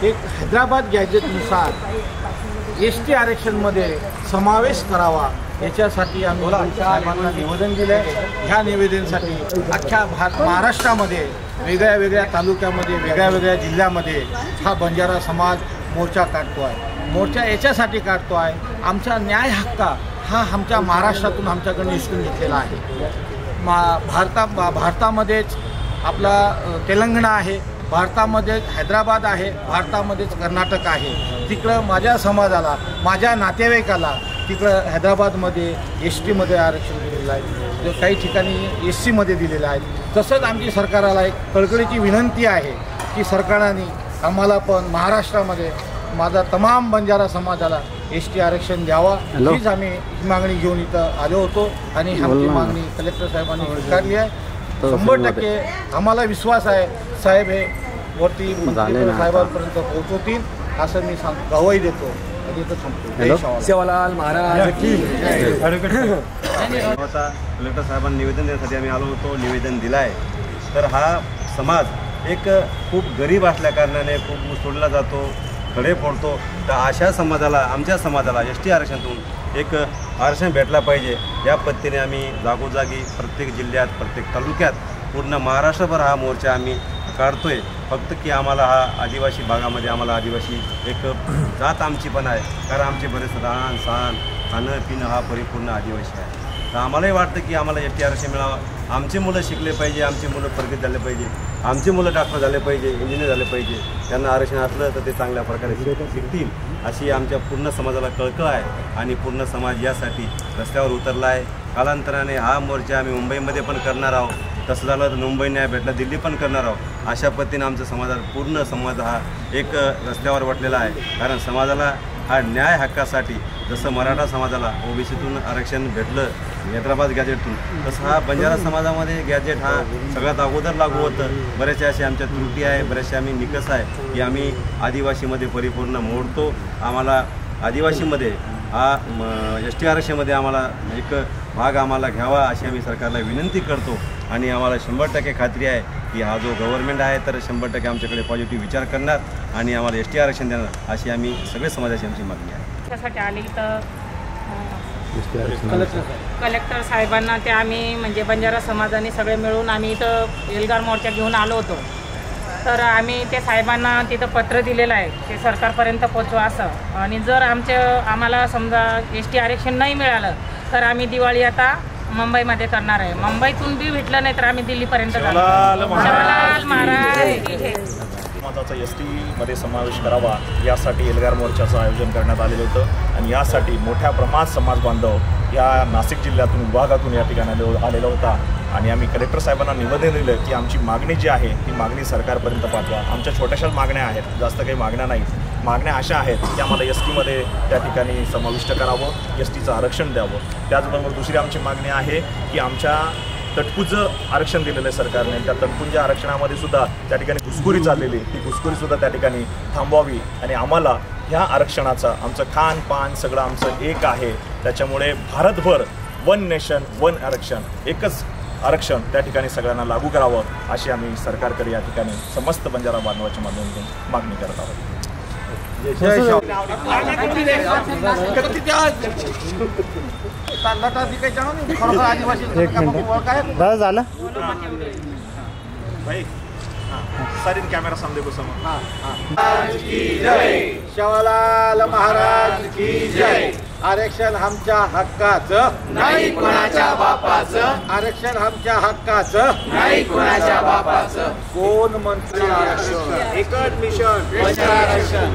एक हैदराबाद गॅजेटनुसार एसटी आरक्षणमध्ये समावेश करावा याच्यासाठी आम्ही साहेबांना निवेदन दिलं आहे ह्या निवेदनासाठी अख्ख्या महाराष्ट्रामध्ये वेगळ्या वेगळ्या तालुक्यामध्ये वेगळ्या वेगळ्या जिल्ह्यामध्ये हा बंजारा समाज मोर्चा काढतो आहे मोर्चा याच्यासाठी काढतो आहे आमचा न्याय हक्क हा आमच्या महाराष्ट्रातून आमच्याकडून हिसकून घेतलेला आहे भारतामध्येच आपला तेलंगणा आहे भारतामध्ये हैदराबाद आहे भारतामध्येच कर्नाटक आहे तिकडं माझ्या समाजाला माझ्या नातेवाईकाला तिकडं हैदराबादमध्ये STमध्ये आरक्षण दिलेलं आहे, काही ठिकाणी SCमध्ये दिलेलं आहे. तसंच आमची सरकारला एक कळकळीची विनंती आहे की सरकारने आम्हाला पण महाराष्ट्रामध्ये माझा तमाम बंजारा समाजाला ST आरक्षण द्यावा. हीच आम्ही मागणी घेऊन इथं आलो होतो आणि आमची मागणी कलेक्टर साहेबांनी स्वीकारली आहे. 100% आम्हाला विश्वास आहे साहेब हे वरती साहेबांपर्यंत पोहोचवतील असं मी गवाही देतो. सेवालाल महाराज की कलेक्टर साहेबांना निवेदन देण्यासाठी आम्ही आलो होतो. निवेदन दिलं आहे. तर हा समाज एक खूप गरीब असल्या कारणाने खूप सोडला जातो, खडे फोडतो. तर अशा समाजाला, आमच्या समाजाला ST आरक्षणातून एक आरक्षण भेटला पाहिजे या पद्धतीने आम्ही जागोजागी प्रत्येक जिल्ह्यात, प्रत्येक तालुक्यात, पूर्ण महाराष्ट्रभर हा मोर्चा आम्ही काढतोय. फक्त की आम्हाला हा आदिवासी भागामध्ये आम्हाला आदिवासी एक जात आमची पण आहे, कारण आमचे बरेच राहण सहन खाणं पिणं हा परिपूर्ण आदिवासी आहे. तर आम्हालाही वाटतं की आम्हाला ST आरक्षण मिळावं. आमचे मुलं शिकले पाहिजे, आमचे मुलं प्रगत झाले पाहिजे, आमचे मुलं डॉक्टर झाले पाहिजे, इंजिनियर झाले पाहिजे. त्यांना आरक्षण असलं तर ते चांगल्या प्रकारे शिकतील अशी आमच्या पूर्ण समाजाला कळकळ आहे आणि पूर्ण समाज यासाठी रस्त्यावर उतरला आहे. कालांतराने हा मोर्चा आम्ही मुंबईमध्ये पण करणार आहोत. तसं झालं तर मुंबई न्याय भेटला दिल्ली पण करणार आहोत. अशा पद्धतीने आमचा समाजात पूर्ण समाज हा एक रस्त्यावर वाटलेला आहे. कारण समाजाला हा न्याय हक्कासाठी जसं मराठा समाजाला OBCतून आरक्षण भेटलं हैदराबाद गॅजेटतून, तसं हा बंजारा समाजामध्ये गॅजेट हा सगळ्यात अगोदर लागू होतं. बऱ्याचशा अशा आमच्या त्रुटी आहे, बऱ्याचशा आम्ही निकष आहे की आम्ही आदिवासीमध्ये परिपूर्ण मोडतो. आम्हाला आदिवासीमध्ये हा ST आरक्षणामध्ये आम्हाला एक भाग आम्हाला घ्यावा अशी आम्ही सरकारला विनंती करतो. आणि आम्हाला 100% खात्री आहे की हा जो गव्हर्नमेंट आहे तर 100% आमच्याकडे पॉझिटिव्ह विचार करणार आणि आम्हाला ST आरक्षण देणार अशी आम्ही सगळे समाजाची आमची मागणी आहे. त्यासाठी आली तर कलेक्टर साहेबांना ते आम्ही म्हणजे बंजारा समाजाने सगळे मिळून आम्ही इथं एल्गार मोर्चा घेऊन आलो होतो. तर आम्ही ते साहेबांना तिथं पत्र दिलेलं आहे ते सरकारपर्यंत पोचवा असं. आणि जर आम्हाला समजा ST आरक्षण नाही मिळालं तर आम्ही दिवाळी आता मुंबईमध्ये करणार आहे. मुंबईतून बी भेटलं नाही तर आम्ही दिल्लीपर्यंत जाणार. समाजाचा STमध्ये समावेश करावा यासाठी एल्गार मोर्चाचं आयोजन करण्यात आलेलं होतं आणि यासाठी मोठ्या प्रमाणात समाज बांधव या नाशिक जिल्ह्यातून विभागातून या ठिकाणी आलेला होता. आणि आम्ही कलेक्टर साहेबांना निवेदन दिलं की आमची मागणी जी आहे ती मागणी सरकारपर्यंत पाठवा. आमच्या छोट्याशाच मागण्या आहेत, जास्त काही मागण्या नाहीत. मागण्या अशा आहेत की आम्हाला STमध्ये त्या ठिकाणी समाविष्ट करावं, STचं आरक्षण द्यावं. त्याचबरोबर दुसरी आमची मागणी आहे की आमच्या तटकुचं आरक्षण दिलेलं आहे सरकारने, त्या तटकुंच्या आरक्षणामध्ये सुद्धा त्या ठिकाणी घुसखोरी चाललेली, ती घुसखोरीसुद्धा त्या ठिकाणी थांबवावी. आणि आम्हाला ह्या आरक्षणाचं आमचं खान पान सगळं आमचं एक आहे. त्याच्यामुळे भारतभर 1 नेशन 1 आरक्षण, एकच आरक्षण त्या ठिकाणी सगळ्यांना लागू करावं अशी आम्ही सरकारकडे या ठिकाणी समस्त बंजारा बांधवाच्या माध्यमातून मागणी करत आहोत. बस झालं भाई सारीन कॅमेरा सामने को सेवालाल महाराज की जय. आरक्षण आमच्या हक्काचं नाही कोणाच्या बापाचं. आरक्षण आमच्या हक्काचं नाही कोणाच्या बापाचं. कोण मंत्री आरक्षण एकच मिशन बंजारा आरक्षण.